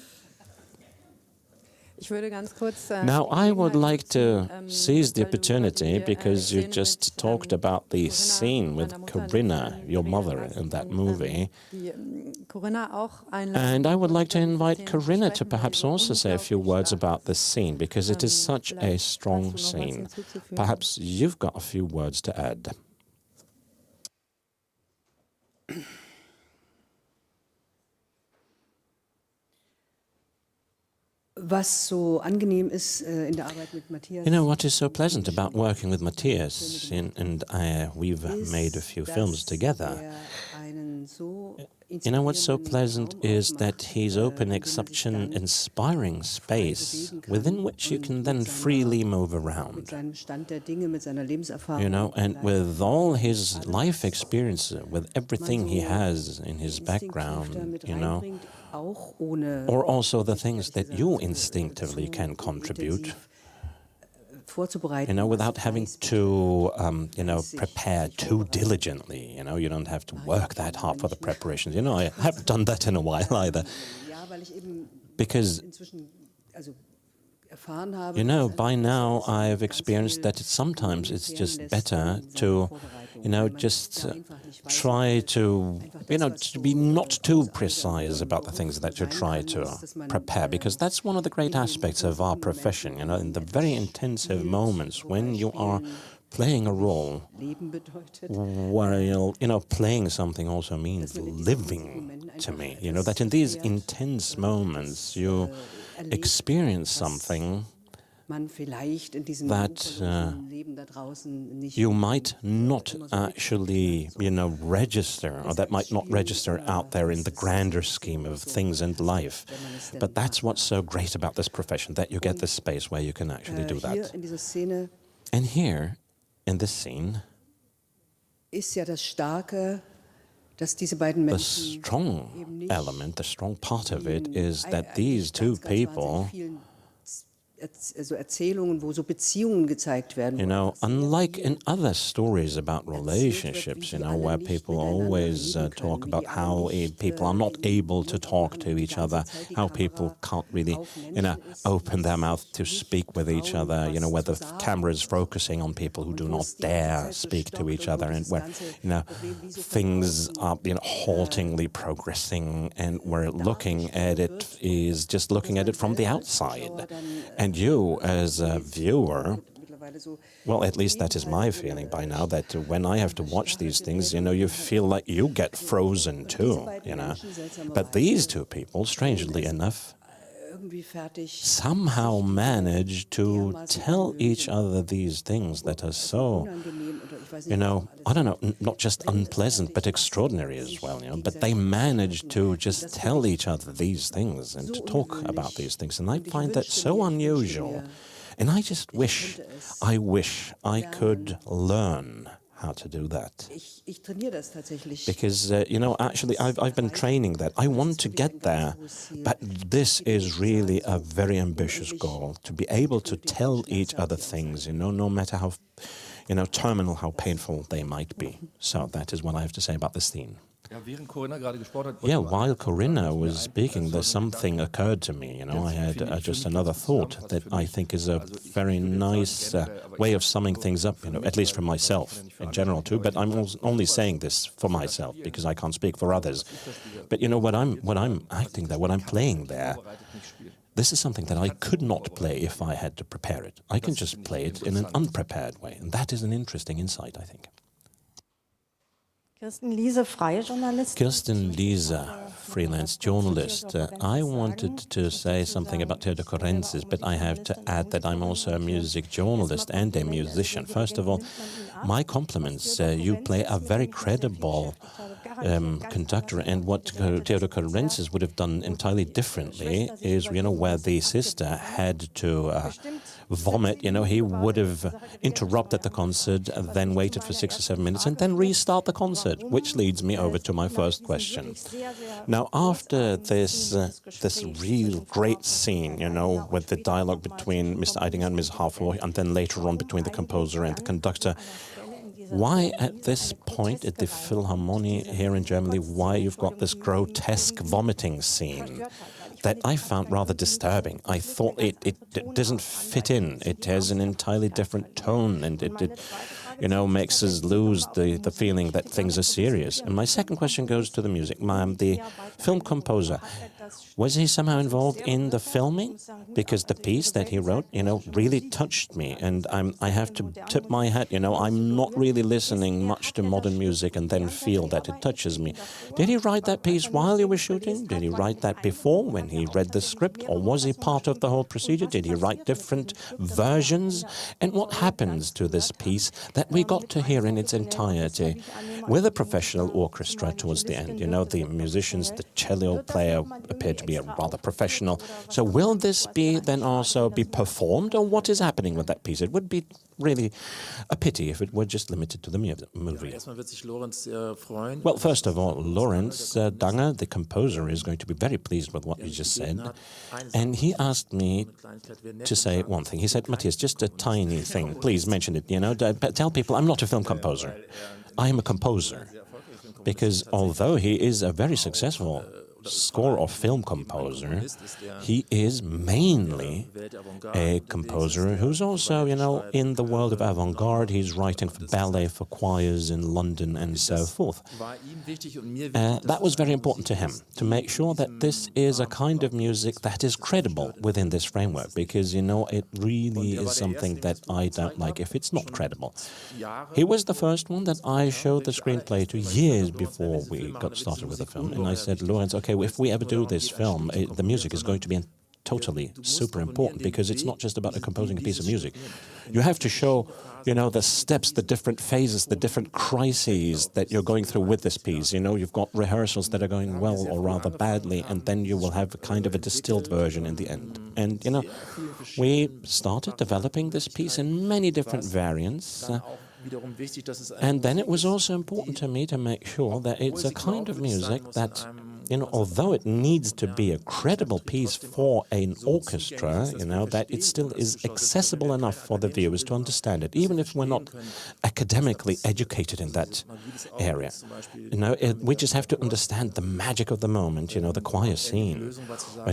Now, I would like to seize the opportunity, because you just talked about the scene with Corinna, your mother, in that movie. And I would like to invite Corinna to perhaps also say a few words about this scene, because it is such a strong scene. Perhaps you've got a few words to add. You know, what is so pleasant about working with Matthias, and we've made a few films together. You know, what's so pleasant is that he's opening such an inspiring space within which you can then freely move around. You know, and with all his life experience, with everything he has in his background, you know, or also the things that you instinctively can contribute, you know, without having to, you know, prepare too diligently. You know, you don't have to work that hard for the preparations. You know, I haven't done that in a while either. Because, you know, by now I've experienced that sometimes it's just better to, you know, just try to, you know, to be not too precise about the things that you try to prepare, because that's one of the great aspects of our profession, you know, in the very intensive moments when you are playing a role, while, you know, playing something also means living to me, you know, that in these intense moments you experience something that you might not actually, you know, register, or that might not register out there in the grander scheme of things in life. But that's what's so great about this profession, that you get this space where you can actually do that. And here, in this scene, the strong element, the strong part of it, is that these two people Erzählungen, wo so Beziehungen gezeigt werden. You know, unlike in other stories about relationships, you know, where people always talk about how people are not able to talk to each other, how people can't really, you know, open their mouth to speak with each other, you know, where the camera is focusing on people who do not dare speak to each other, and where, you know, things are, you know, haltingly progressing, and we're looking at it is just looking at it from the outside. And you, as a viewer, well, at least that is my feeling by now, that when I have to watch these things, you know, you feel like you get frozen too, you know. But these two people, strangely enough, somehow manage to tell each other these things that are so, you know, I don't know, not just unpleasant, but extraordinary as well, you know. But they manage to just tell each other these things and to talk about these things. And I find that so unusual. And I just wish I could learn how to do that. Because, you know, actually, I've been training that. I want to get there, but this is really a very ambitious goal, to be able to tell each other things, you know, no matter how, you know, terminal, how painful they might be. So that is what I have to say about this scene. Yeah, while Corinna was speaking, there's something occurred to me, you know. I had just another thought that I think is a very nice way of summing things up, you know, at least for myself, in general too, but I'm only saying this for myself, because I can't speak for others. But, you know, what I'm acting there, what I'm playing there, this is something that I could not play if I had to prepare it. I can just play it in an unprepared way, and that is an interesting insight, I think. Kirsten Liese, freelance journalist. I wanted to say something about Theodor Korentzis, but I have to add that I'm also a music journalist and a musician. First of all, my compliments. You play a very credible conductor, and what Theodor Korentzis would have done entirely differently is, you know, where the sister had to vomit, you know, he would have interrupted the concert, then waited for 6 or 7 minutes, and then restart the concert, which leads me over to my first question. Now, after this real great scene, you know, with the dialogue between Mr. Eidinger and Ms. Harfor, and then later on between the composer and the conductor, why at this point at the Philharmonie here in Germany, why you've got this grotesque vomiting scene that I found rather disturbing? I thought it doesn't fit in. It has an entirely different tone, and it you know, makes us lose the feeling that things are serious. And my second question goes to the music. The film composer, was he somehow involved in the filming? Because the piece that he wrote, you know, really touched me, and I have to tip my hat, you know, I'm not really listening much to modern music and then feel that it touches me. Did he write that piece while he was shooting? Did he write that before, when he read the script? Or was he part of the whole procedure? Did he write different versions? And what happens to this piece that we got to hear in its entirety with a professional orchestra towards the end? You know, the musicians, the cello player appeared to be a rather professional. So will this be then also be performed, or what is happening with that piece? It would be really a pity if it were just limited to the movie. Well, first of all, Lorenz Danger, the composer, is going to be very pleased with what you just said. And he asked me to say one thing. He said, Matthias, just a tiny thing, please mention it, you know, tell people I'm not a film composer. I am a composer. Because although he is a very successful score or film composer, he is mainly a composer who's also, you know, in the world of avant-garde. He's writing for ballet, for choirs in London and so forth. That was very important to him, to make sure that this is a kind of music that is credible within this framework, because, you know, it really is something that I don't like if it's not credible. He was the first one that I showed the screenplay to years before we got started with the film, and I said, Lorenz, okay, if we ever do this film, the music is going to be totally super important, because it's not just about composing a piece of music. You have to show, you know, the steps, the different phases, the different crises that you're going through with this piece. You know, you've got rehearsals that are going well or rather badly, and then you will have a kind of a distilled version in the end. And, you know, we started developing this piece in many different variants. And then it was also important to me to make sure that it's a kind of music that although it needs to be a credible piece for an orchestra, that it still is accessible enough for the viewers to understand it, even if we're not academically educated in that area. We just have to understand the magic of the moment, the choir scene.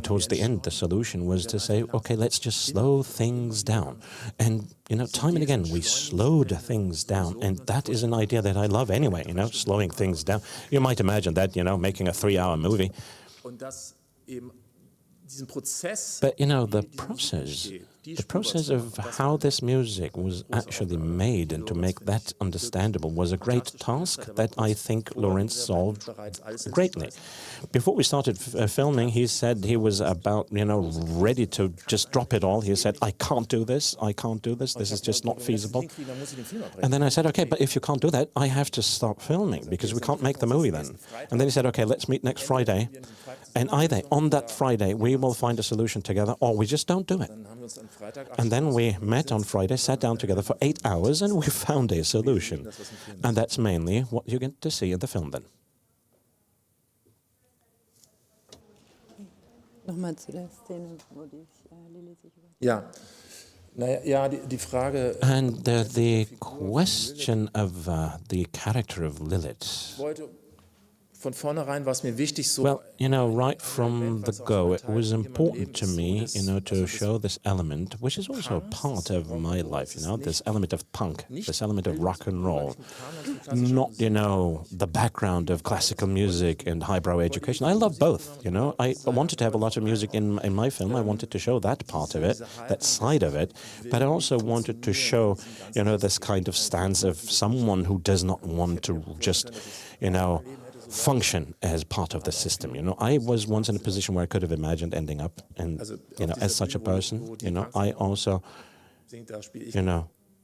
Towards the end, the solution was to say, okay, let's just slow things down. And, time and again, we slowed things down. And that is an idea that I love anyway, slowing things down. You might imagine that, making a 3-hour movie. But, the process of how this music was actually made and to make that understandable was a great task that I think Lorenz solved greatly. Before we started filming, he said he was about, ready to just drop it all. He said, I can't do this, this is just not feasible. And then I said, okay, but if you can't do that, I have to stop filming because we can't make the movie then. And then he said, okay, let's meet next Friday. And either on that Friday, we will find a solution together, or we just don't do it. And then we met on Friday, sat down together for 8 hours, and we found a solution. And that's mainly what you get to see in the film then. Nochmal zu der Szene, wo die Lilly sich And the question of the character of Lilith. Well, right from the go, it was important to me, to show this element, which is also part of my life, this element of punk, this element of rock and roll. Not, the background of classical music and highbrow education. I love both, I wanted to have a lot of music in my film. I wanted to show that part of it, that side of it, but I also wanted to show, this kind of stance of someone who does not want to just, function as part of the system. I was once in a position where I could have imagined ending up, and as such a person, I also, in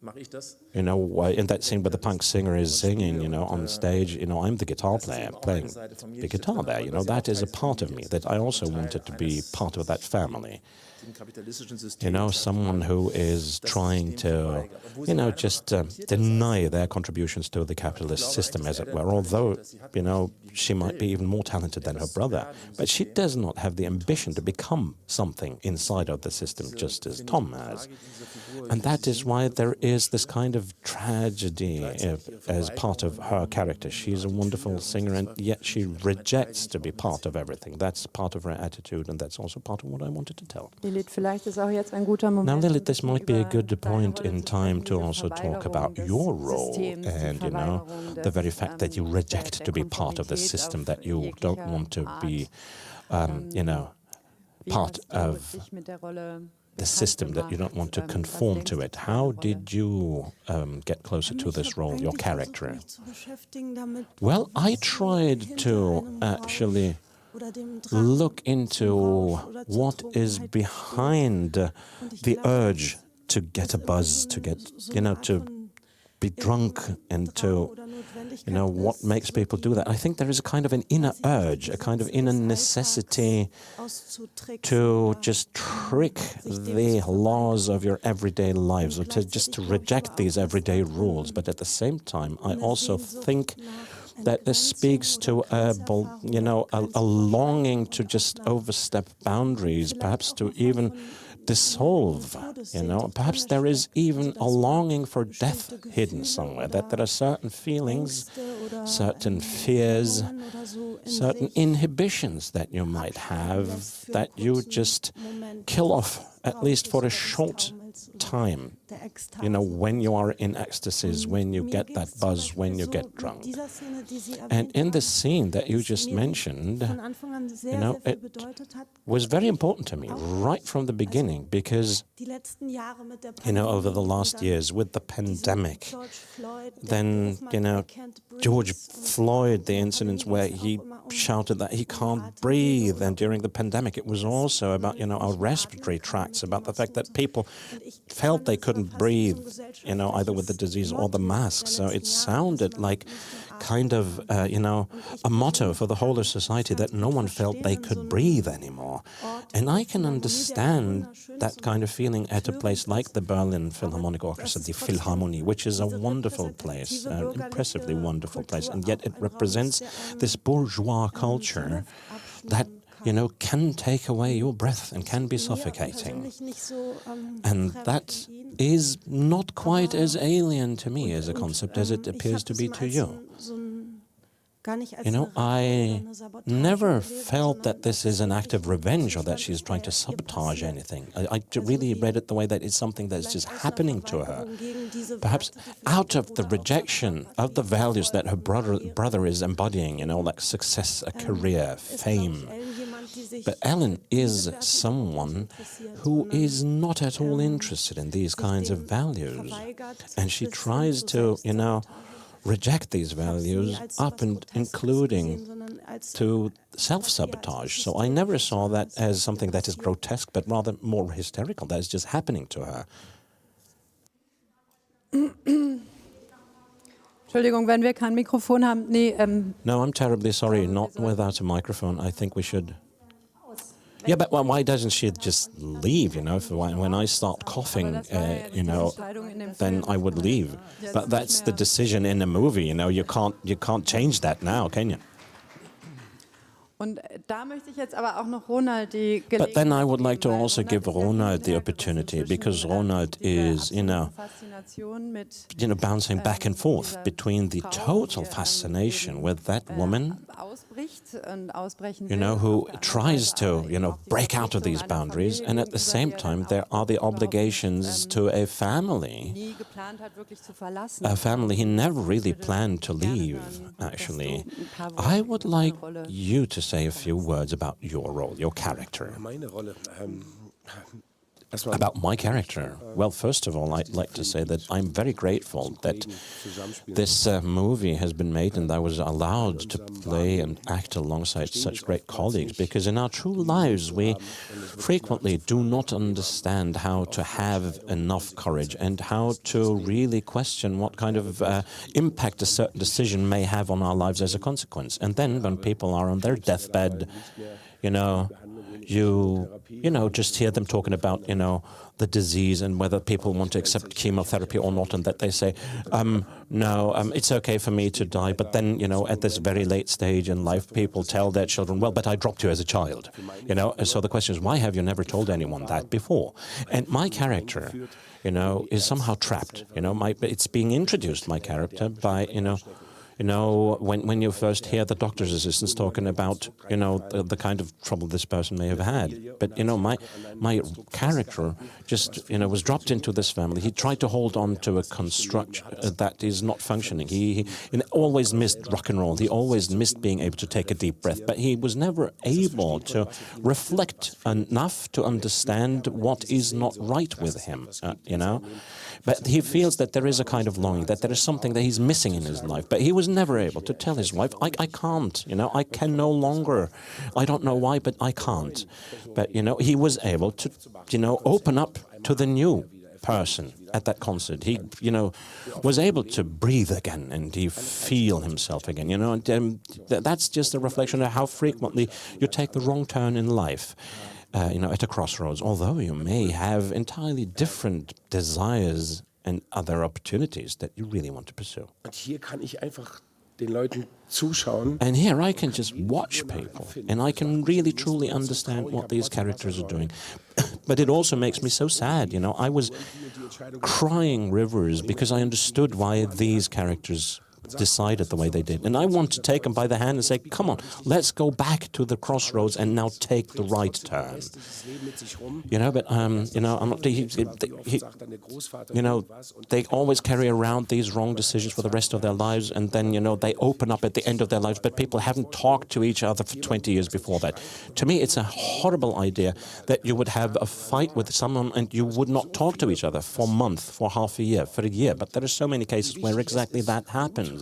that scene where the punk singer is singing, on stage, I'm the guitar player playing the guitar there. That is a part of me that I also wanted to be part of that family. Someone who is trying to, just deny their contributions to the capitalist system, as it were, although, she might be even more talented than her brother. But she does not have the ambition to become something inside of the system, just as Tom has. And that is why there is this kind of tragedy as part of her character. She's a wonderful singer, and yet she rejects to be part of everything. That's part of her attitude, and that's also part of what I wanted to tell. Now, Lilith, this might be a good point in time to also talk about your role and, the very fact that you reject to be part of the system, that you don't want to be, part of the system, that you don't want to conform to it. How did you get closer to this role, your character? Well, I tried to actually look into what is behind the urge to get a buzz, to get, to be drunk, and to, what makes people do that. I think there is a kind of an inner urge, a kind of inner necessity to just trick the laws of your everyday lives, or to reject these everyday rules. But at the same time, I also think that this speaks to a longing to just overstep boundaries, perhaps to even dissolve, Perhaps there is even a longing for death hidden somewhere, that there are certain feelings, certain fears, certain inhibitions that you might have that you just kill off, at least for a short time, when you are in ecstasies, when you get that buzz, when you get drunk. And in this scene that you just mentioned, it was very important to me right from the beginning, because, over the last years with the pandemic, then, George Floyd, the incidents where he shouted that he can't breathe, and during the pandemic it was also about, our respiratory tracts, about the fact that people felt they couldn't breathe, either with the disease or the mask. So it sounded like kind of, a motto for the whole of society, that no one felt they could breathe anymore. And I can understand that kind of feeling at a place like the Berlin Philharmonic Orchestra, the Philharmonie, which is a wonderful place, an impressively wonderful place, and yet it represents this bourgeois culture that, can take away your breath and can be suffocating. And that is not quite as alien to me as a concept as it appears to be to you. I never felt that this is an act of revenge or that she's trying to sabotage anything. I really read it the way that it's something that's just happening to her. Perhaps out of the rejection of the values that her brother is embodying, like success, a career, fame. But Ellen is someone who is not at all interested in these kinds of values. And she tries to, reject these values up and including to self-sabotage. So I never saw that as something that is grotesque, but rather more hysterical. That is just happening to her. Entschuldigung, wenn wir kein Mikrofon haben. Nee, No, I'm terribly sorry, not without a microphone. I think we should... Yeah, but why doesn't she just leave, when I start coughing, then I would leave. But that's the decision in a movie, you can't change that now, can you? Und da möchte ich jetzt aber auch noch Ronald die Gelegenheit. But then I would like to also give Ronald the opportunity, because Ronald is, bouncing back and forth between the total fascination with that woman, who tries to, break out of these boundaries, and at the same time there are the obligations to a family he never really planned to leave, actually. I would like you to say a few words about your role, your character. About my character? Well, first of all, I'd like to say that I'm very grateful that this movie has been made and I was allowed to play and act alongside such great colleagues, because in our true lives we frequently do not understand how to have enough courage and how to really question what kind of impact a certain decision may have on our lives as a consequence. And then when people are on their deathbed, you just hear them talking about, the disease and whether people want to accept chemotherapy or not, and that they say, no, it's okay for me to die. But then, at this very late stage in life, people tell their children, well, but I dropped you as a child, So the question is, why have you never told anyone that before? And my character, is somehow trapped, it's being introduced, my character, by, when you first hear the doctor's assistants talking about, the kind of trouble this person may have had. But, my character just, was dropped into this family. He tried to hold on to a construct that is not functioning. He always missed rock and roll. He always missed being able to take a deep breath. But he was never able to reflect enough to understand what is not right with him, But he feels that there is a kind of longing, that there is something that he's missing in his life. But he was never able to tell his wife, I can't, I can no longer. I don't know why, but I can't. But, he was able to, open up to the new person at that concert. He, was able to breathe again and he feel himself again, and that's just a reflection of how frequently you take the wrong turn in life. At a crossroads, although you may have entirely different desires and other opportunities that you really want to pursue. And here I can just watch people, and I can really truly understand what these characters are doing. But it also makes me so sad, I was crying rivers because I understood why these characters decided the way they did. And I want to take them by the hand and say, come on, let's go back to the crossroads and now take the right turn. But, I'm not, they always carry around these wrong decisions for the rest of their lives, and then, they open up at the end of their lives, but people haven't talked to each other for 20 years before that. To me, it's a horrible idea that you would have a fight with someone and you would not talk to each other for a month, for half a year, for a year. But there are so many cases where exactly that happens.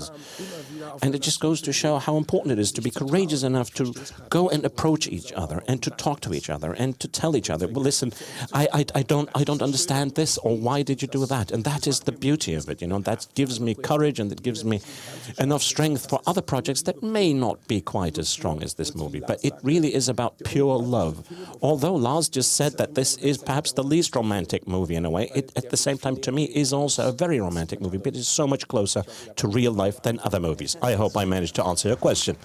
And it just goes to show how important it is to be courageous enough to go and approach each other and to talk to each other and to tell each other, well, listen, I don't understand this, or why did you do that? And that is the beauty of it, that gives me courage, and it gives me enough strength for other projects that may not be quite as strong as this movie. But it really is about pure love. Although Lars just said that this is perhaps the least romantic movie in a way, it at the same time to me is also a very romantic movie, but it's so much closer to real life than other movies. I hope I managed to answer your question.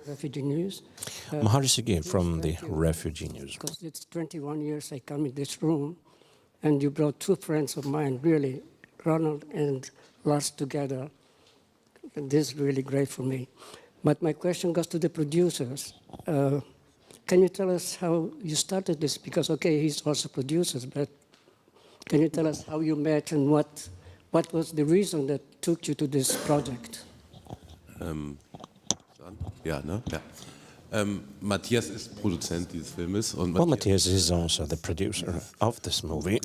Refugee News. Mahari Sige from the Refugee News. Because it's 21 years I come in this room, and you brought two friends of mine, really, Ronald and Lars together. And this is really great for me. But my question goes to the producers. Can you tell us how you started this? Because, okay, he's also producers, but can you tell us how you met and what was the reason that took you to this project? Ja, ne? Ja. Matthias ist Produzent dieses Filmes. Und Well, Matthias is also the producer of this movie.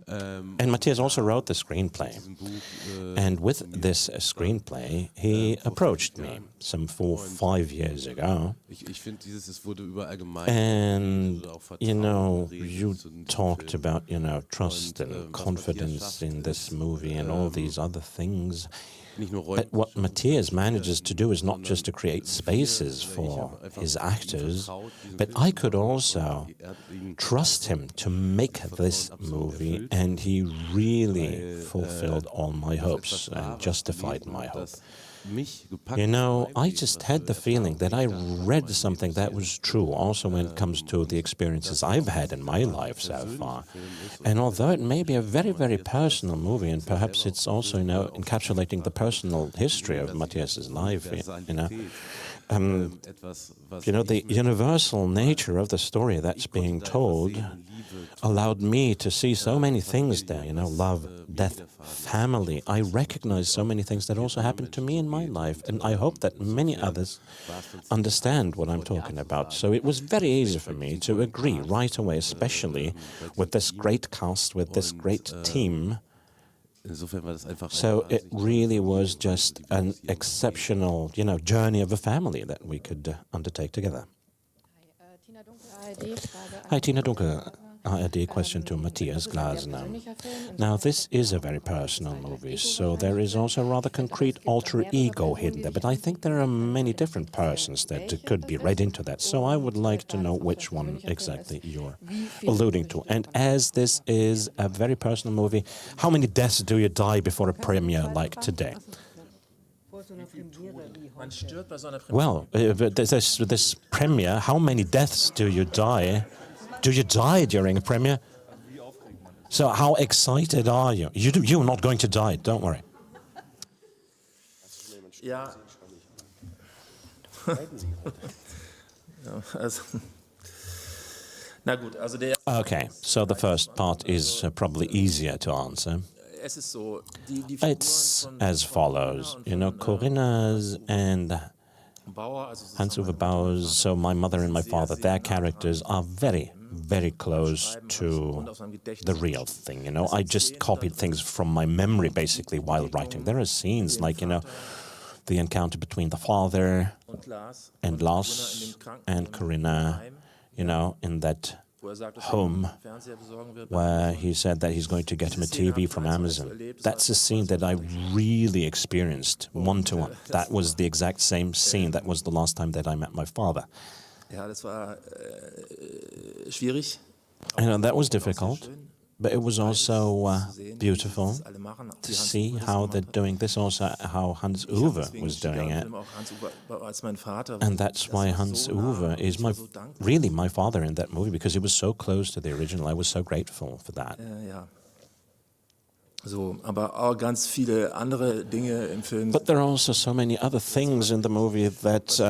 And Matthias also wrote the screenplay. And with this screenplay, he approached me some 4 or 5 years ago. And, you know, you talked about, you know, trust and confidence in this movie and all these other things. But what Matthias manages to do is not just to create spaces for his actors, but I could also trust him to make this movie, and he really fulfilled all my hopes and justified my hope. You know, I just had the feeling that I read something that was true also when it comes to the experiences I've had in my life so far. And although it may be a very, very personal movie, and perhaps it's also, you know, encapsulating the personal history of Matthias's life, you know, the universal nature of the story that's being told allowed me to see so many things there, you know, love, death, family. I recognize so many things that also happened to me in my life, and I hope that many others understand what I'm talking about. So it was very easy for me to agree right away, especially with this great cast, with this great team. So it really was just an exceptional, you know, journey of a family that we could undertake together. Hi, Tina Dunkel. ARD question to Matthias Glasner. Now, this is a very personal movie, so there is also a rather concrete alter ego hidden there, but I think there are many different persons that could be read into that, so I would like to know which one exactly you're alluding to. And as this is a very personal movie, how many deaths do you die before a premiere like today? Well, this premiere, how many deaths do you die? Do you die during a premiere? So how excited are you? You're not going to die, don't worry. Ja. Okay, so the first part is probably easier to answer. It's as follows. You know, Corinna's and Hans-Uwe Bauer's, so my mother and my father, their characters are very, very close to the real thing, you know. I just copied things from my memory, basically, while writing. There are scenes like, you know, the encounter between the father and Lars and Corinna, you know, in that home where he said that he's going to get him a TV from Amazon. That's a scene that I really experienced one-to-one. That was the exact same scene. That was the last time that I met my father. Ja, das war schwierig. And that was difficult, but it was also beautiful to see how they're doing this, also how Hans-Uwe was doing it. And that's why Hans-Uwe is really my father in that movie, because he was so close to the original. I was so grateful for that. Ja. So, aber auch ganz viele andere Dinge im Film. But there are also so many other things in the movie that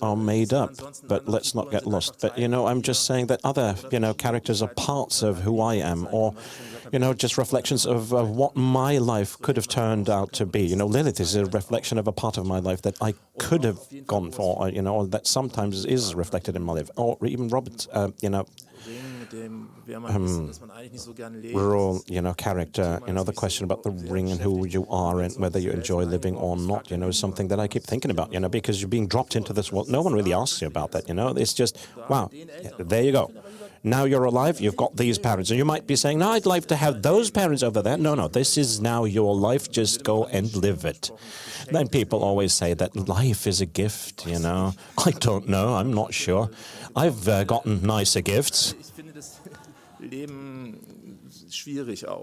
are made up, but let's not get lost. But, you know, I'm just saying that other, you know, characters are parts of who I am, or, you know, just reflections of what my life could have turned out to be. You know, Lilith is a reflection of a part of my life that I could have gone for, you know, or that sometimes is reflected in my life. Or even Robert, you know, rural, you know, character, you know, the question about the ring and who you are and whether you enjoy living or not, you know, is something that I keep thinking about, you know, because you're being dropped into this world. No one really asks you about that, you know. It's just, wow, there you go. Now you're alive, you've got these parents. And you might be saying, no, I'd like to have those parents over there. No, this is now your life, just go and live it. Then people always say that life is a gift, you know. I don't know, I'm not sure. I've gotten nicer gifts.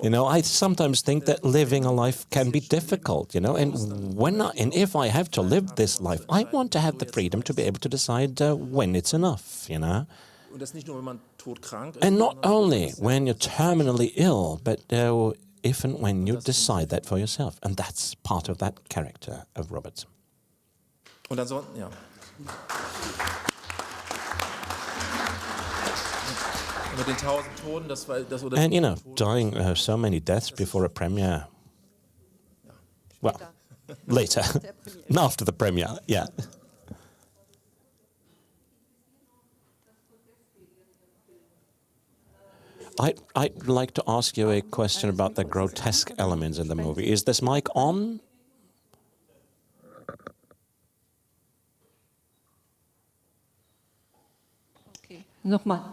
You know, I sometimes think that living a life can be difficult, you know, and if I have to live this life, I want to have the freedom to be able to decide when it's enough, you know. And not only when you're terminally ill, but if and when you decide that for yourself. And that's part of that character of Robert. Und ansonsten, ja. Mit den 1000 Toten, das war das oder. And you know, dying so many deaths before a premiere. Well, later, after the premiere, yeah. I'd like to ask you a question about the grotesque elements in the movie. Is this mic on?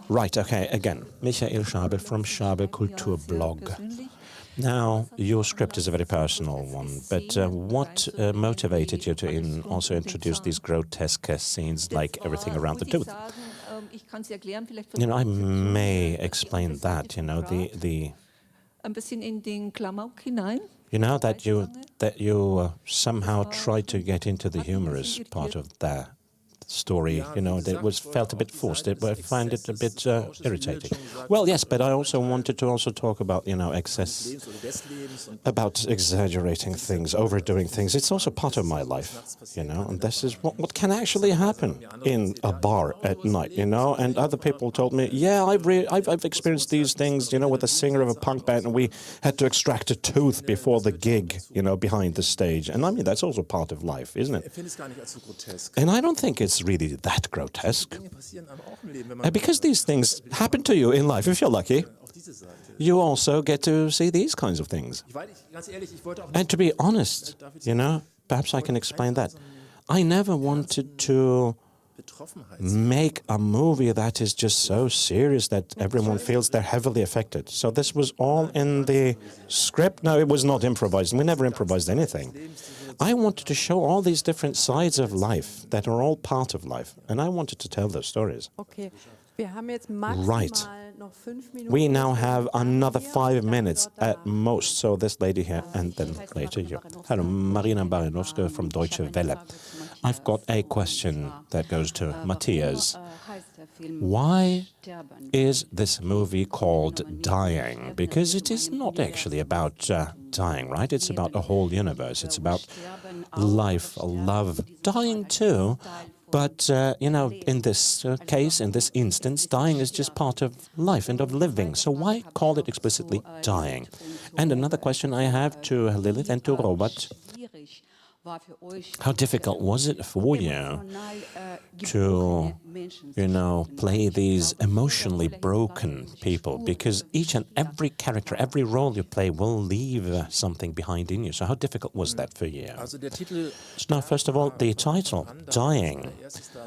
Right, okay, again. Michael Schabel from Schabel Kulturblog. Now, your script is a very personal one, but what motivated you to also introduce these grotesque scenes like everything around the tooth? You know, I may explain that, you know, you know, that you somehow try to get into the humorous part of that story, you know, that felt a bit forced. I find it a bit irritating. Well, yes, but I also wanted to talk about, you know, excess, about exaggerating things, overdoing things. It's also part of my life, you know, and this is what can actually happen in a bar at night, you know. And other people told me, yeah, I've experienced these things, you know, with a singer of a punk band, and we had to extract a tooth before the gig, you know, behind the stage. And I mean, that's also part of life, isn't it? And I don't think it's really that grotesque. Because these things happen to you in life, if you're lucky, you also get to see these kinds of things. And to be honest, you know, perhaps I can explain that. I never wanted to make a movie that is just so serious that everyone feels they're heavily affected. So this was all in the script. No, it was not improvised. We never improvised anything. I wanted to show all these different sides of life that are all part of life, and I wanted to tell those stories. Right. We now have another 5 minutes at most, so this lady here, and then later you. Hello, Marina Baranowska from Deutsche Welle. I've got a question that goes to Matthias. Why is this movie called Dying? Because it is not actually about dying, right? It's about a whole universe. It's about life, love, dying too. But, you know, in this case, in this instance, dying is just part of life and of living. So why call it explicitly dying? And another question I have to Lilith and to Robert. How difficult was it for you to, you know, play these emotionally broken people? Because each and every character, every role you play will leave something behind in you. So how difficult was that for you? Now, first of all, the title, Dying,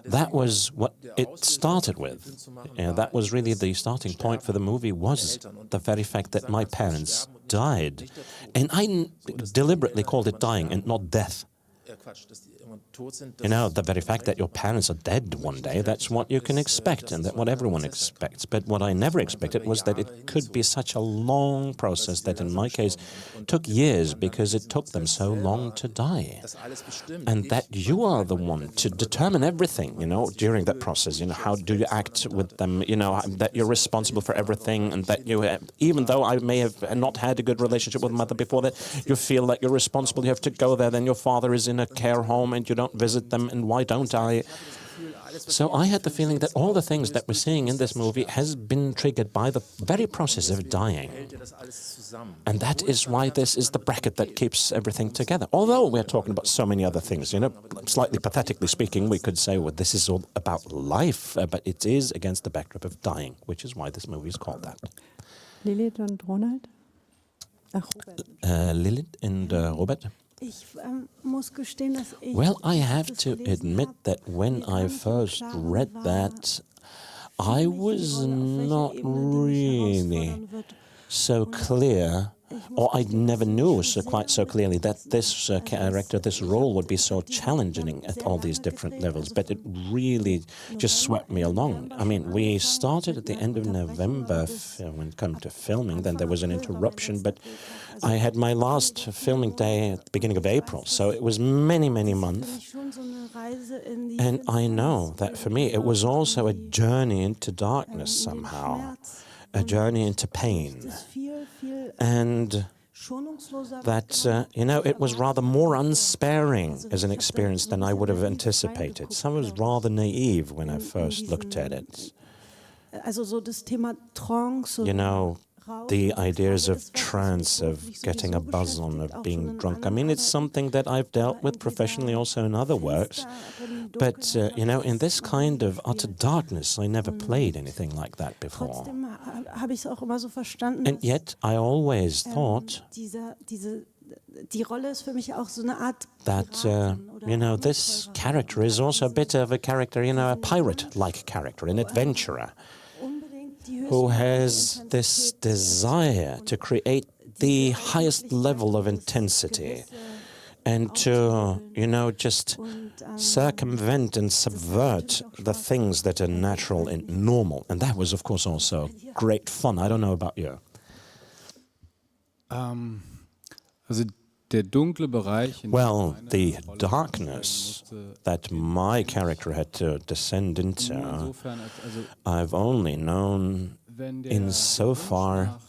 that was what it started with. That was really the starting point for the movie, was the very fact that my parents died. And I deliberately called it dying and not death. You know, the very fact that your parents are dead one day, that's what you can expect, and that's what everyone expects. But what I never expected was that it could be such a long process that in my case took years because it took them so long to die. And that you are the one to determine everything, you know, during that process. You know, how do you act with them, you know, that you're responsible for everything, and that you, even though I may have not had a good relationship with mother before that, you feel that you're responsible, you have to go there, then your father is in a care home and you don't visit them, and why don't I? So I had the feeling that all the things that we're seeing in this movie has been triggered by the very process of dying. And that is why this is the bracket that keeps everything together. Although we're talking about so many other things, you know, slightly pathetically speaking, we could say, well, this is all about life, but it is against the backdrop of dying, which is why this movie is called that. Lilith and Ronald? Lilith and Robert? Well, I have to admit that when I first read that, I was not really so clear or I never knew quite so clearly that this character, this role would be so challenging at all these different levels, but it really just swept me along. I mean, we started at the end of November when it came to filming, then there was an interruption, but I had my last filming day at the beginning of April, so it was many, many months. And I know that for me, it was also a journey into darkness somehow, a journey into pain. And that, you know, it was rather more unsparing as an experience than I would have anticipated. So I was rather naive when I first looked at it. You know, the ideas of trance, of getting a buzz on, of being drunk. I mean, it's something that I've dealt with professionally also in other works. But, you know, in this kind of utter darkness, I never played anything like that before. And yet, I always thought that, you know, this character is also a bit of a character, you know, a pirate-like character, an adventurer, who has this desire to create the highest level of intensity and to, you know, just circumvent and subvert the things that are natural and normal. And that was, of course, also great fun. I don't know about you. Well, the darkness that my character had to descend into, I've only known insofar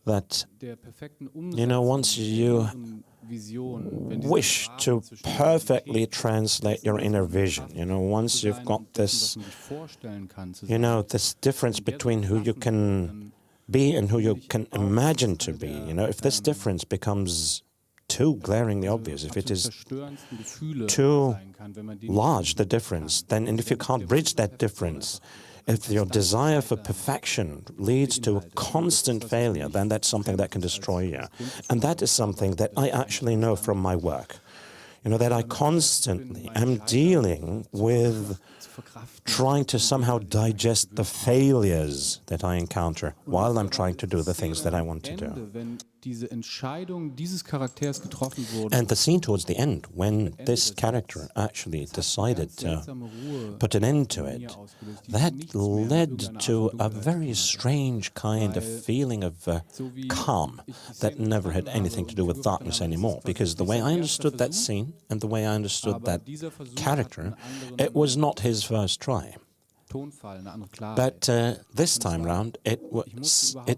that, you know, once you wish to perfectly translate your inner vision, you know, once you've got this, you know, this difference between who you can be and who you can imagine to be, you know, if this difference becomes too glaringly obvious, if it is too large, the difference, then, and if you can't bridge that difference, if your desire for perfection leads to a constant failure, then that's something that can destroy you. And that is something that I actually know from my work. You know, that I constantly am dealing with trying to somehow digest the failures that I encounter while I'm trying to do the things that I want to do. And the scene towards the end, when this character actually decided to put an end to it, that led to a very strange kind of feeling of calm that never had anything to do with darkness anymore. Because the way I understood that scene and the way I understood that character, it was not his first try. But this time round, it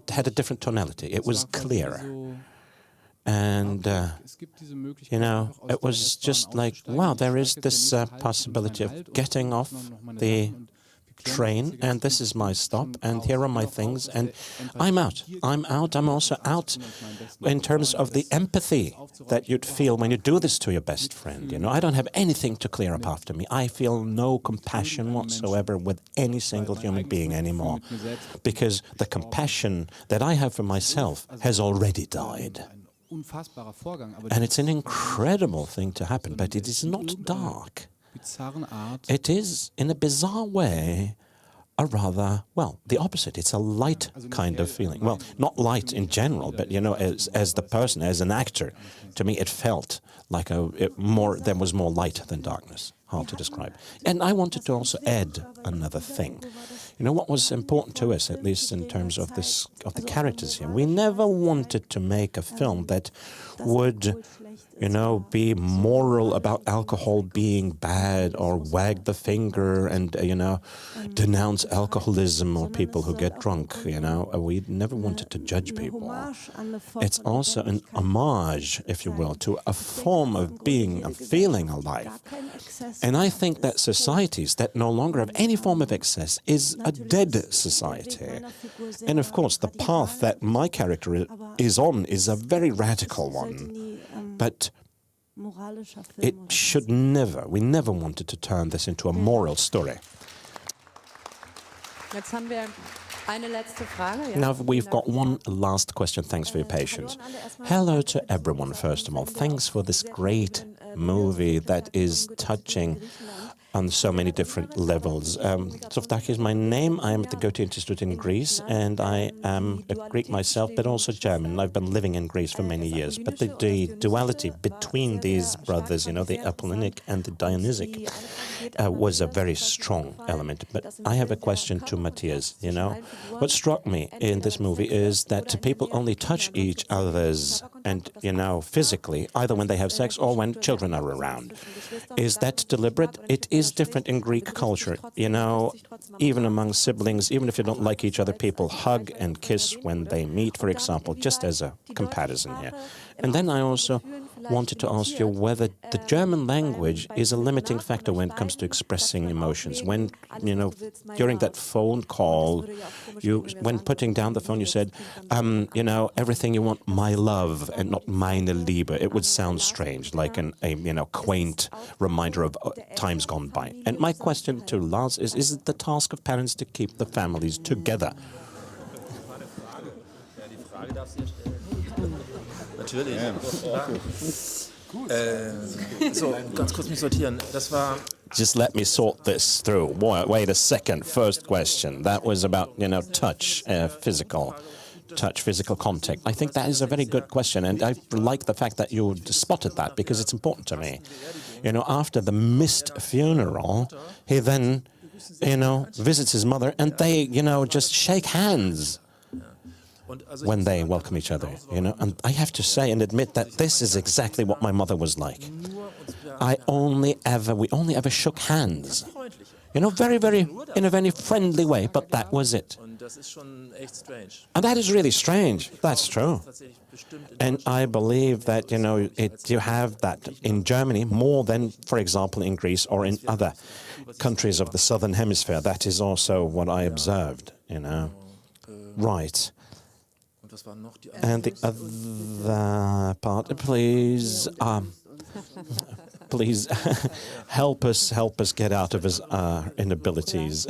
had a different tonality. It was clearer. And, you know, it was just like, wow, there is this possibility of getting off the train, and this is my stop, and here are my things, and I'm out. I'm also out in terms of the empathy that you'd feel when you do this to your best friend. You know, I don't have anything to clear up after me. I feel no compassion whatsoever with any single human being anymore, because the compassion that I have for myself has already died. And it's an incredible thing to happen, but it is not dark. It is, in a bizarre way, a rather, well, the opposite. It's a light kind of feeling. Well, not light in general, but, you know, as the person, as an actor, to me it felt like there was more light than darkness. Hard to describe. And I wanted to also add another thing. You know, what was important to us, at least in terms of the characters here, we never wanted to make a film that would, you know, be moral about alcohol being bad, or wag the finger and, you know, denounce alcoholism or people who get drunk, you know. We never wanted to judge people. It's also an homage, if you will, to a form of being, of feeling alive. And I think that societies that no longer have any form of excess is a dead society. And of course, the path that my character is on is a very radical one. But it should never, we never wanted to turn this into a moral story. Now we've got one last question. Thanks for your patience. Hello to everyone, first of all. Thanks for this great movie that is touching on so many different levels. Tsoftakis is my name. I am at the Goethe Institute in Greece, and I am a Greek myself, but also German. I've been living in Greece for many years. But the duality between these brothers, the Apollonic and the Dionysic, was a very strong element. But I have a question to Matthias. What struck me in this movie is that people only touch each other's and, physically, either when they have sex or when children are around. Is that deliberate? It is different in Greek culture. Even among siblings, even if you don't like each other, people hug and kiss when they meet, for example, just as a comparison here. And then I also wanted to ask you whether the German language is a limiting factor when it comes to expressing emotions. When, during that phone call, when putting down the phone, you said, everything you want, my love, and not meine Liebe. It would sound strange, like a quaint reminder of times gone by. And my question to Lars is it the task of parents to keep the families together? Natürlich. So, ganz kurz mich sortieren. Das war... Just let me sort this through. Wait a second. First question. That was about, touch, physical contact. I think that is a very good question, and I like the fact that you spotted that, because it's important to me. After the missed funeral, he then, visits his mother, and they, just shake hands when they welcome each other, And I have to say and admit that this is exactly what my mother was like. We only ever shook hands. Very, very, in a very friendly way, but that was it. And that is really strange. That's true. And I believe that, you have that in Germany more than, for example, in Greece or in other countries of the southern hemisphere. That is also what I observed, Right. And the other part, please, please help us get out of his inabilities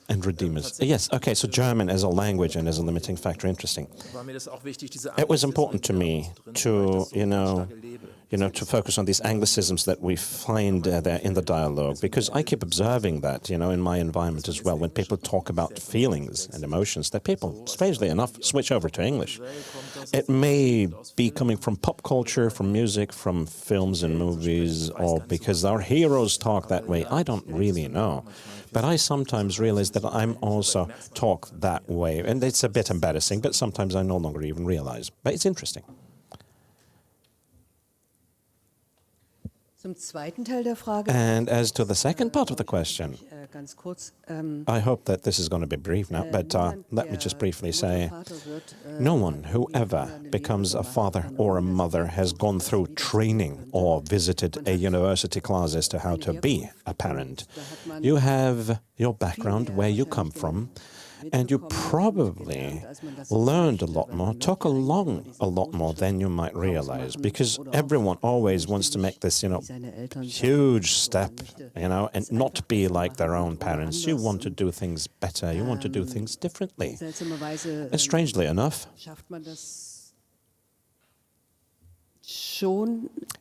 and redeem us. Yes, okay, so German as a language and as a limiting factor, interesting. It was important to me to, to focus on these anglicisms that we find there in the dialogue, because I keep observing that, in my environment as well, when people talk about feelings and emotions, that people, strangely enough, switch over to English. It may be coming from pop culture, from music, from films and movies, or because our heroes talk that way. I don't really know. But I sometimes realize that I'm also talk that way. And it's a bit embarrassing, but sometimes I no longer even realize. But it's interesting. And as to the second part of the question, I hope that this is going to be brief now, but let me just briefly say, no one who ever becomes a father or a mother has gone through training or visited a university class as to how to be a parent. You have your background, where you come from, and you probably learned a lot more, took along a lot more than you might realize, because everyone always wants to make this, huge step, and not be like their own parents. You want to do things better, you want to do things differently. And strangely enough,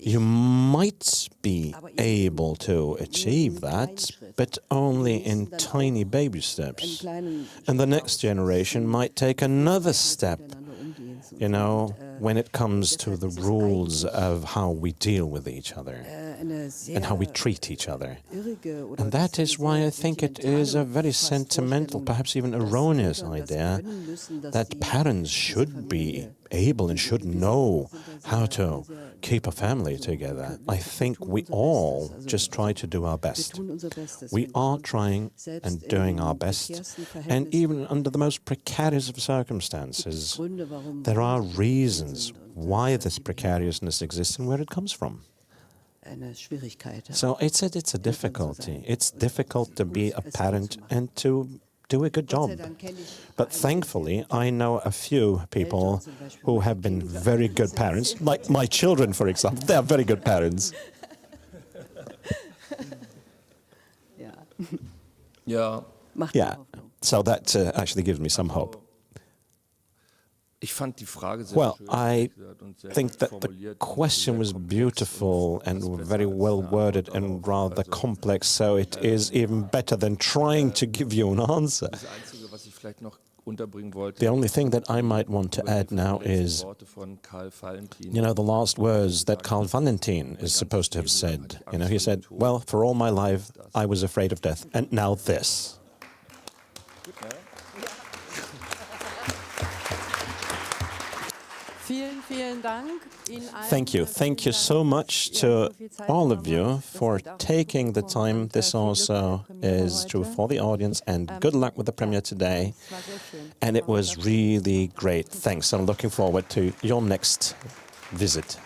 you might be able to achieve that, but only in tiny baby steps. And the next generation might take another step, when it comes to the rules of how we deal with each other and how we treat each other. And that is why I think it is a very sentimental, perhaps even erroneous idea that parents should be able and should know how to keep a family together. I think we all just try to do our best. We are trying and doing our best, and even under the most precarious of circumstances, there are reasons why this precariousness exists and where it comes from. So it's a difficulty. It's difficult to be a parent and to do a good job. But thankfully, I know a few people who have been very good parents, like my children, for example. They are very good parents. Yeah. So that actually gives me some hope. Well, I think that the question was beautiful and very well worded and rather complex, so it is even better than trying to give you an answer. The only thing that I might want to add now is, you know, the last words that Karl Valentin is supposed to have said. You know, he said, well, for all my life, I was afraid of death, and now this. Thank you. Thank you so much to all of you for taking the time. This also is true for the audience, and good luck with the premiere today. And it was really great. Thanks. I'm looking forward to your next visit.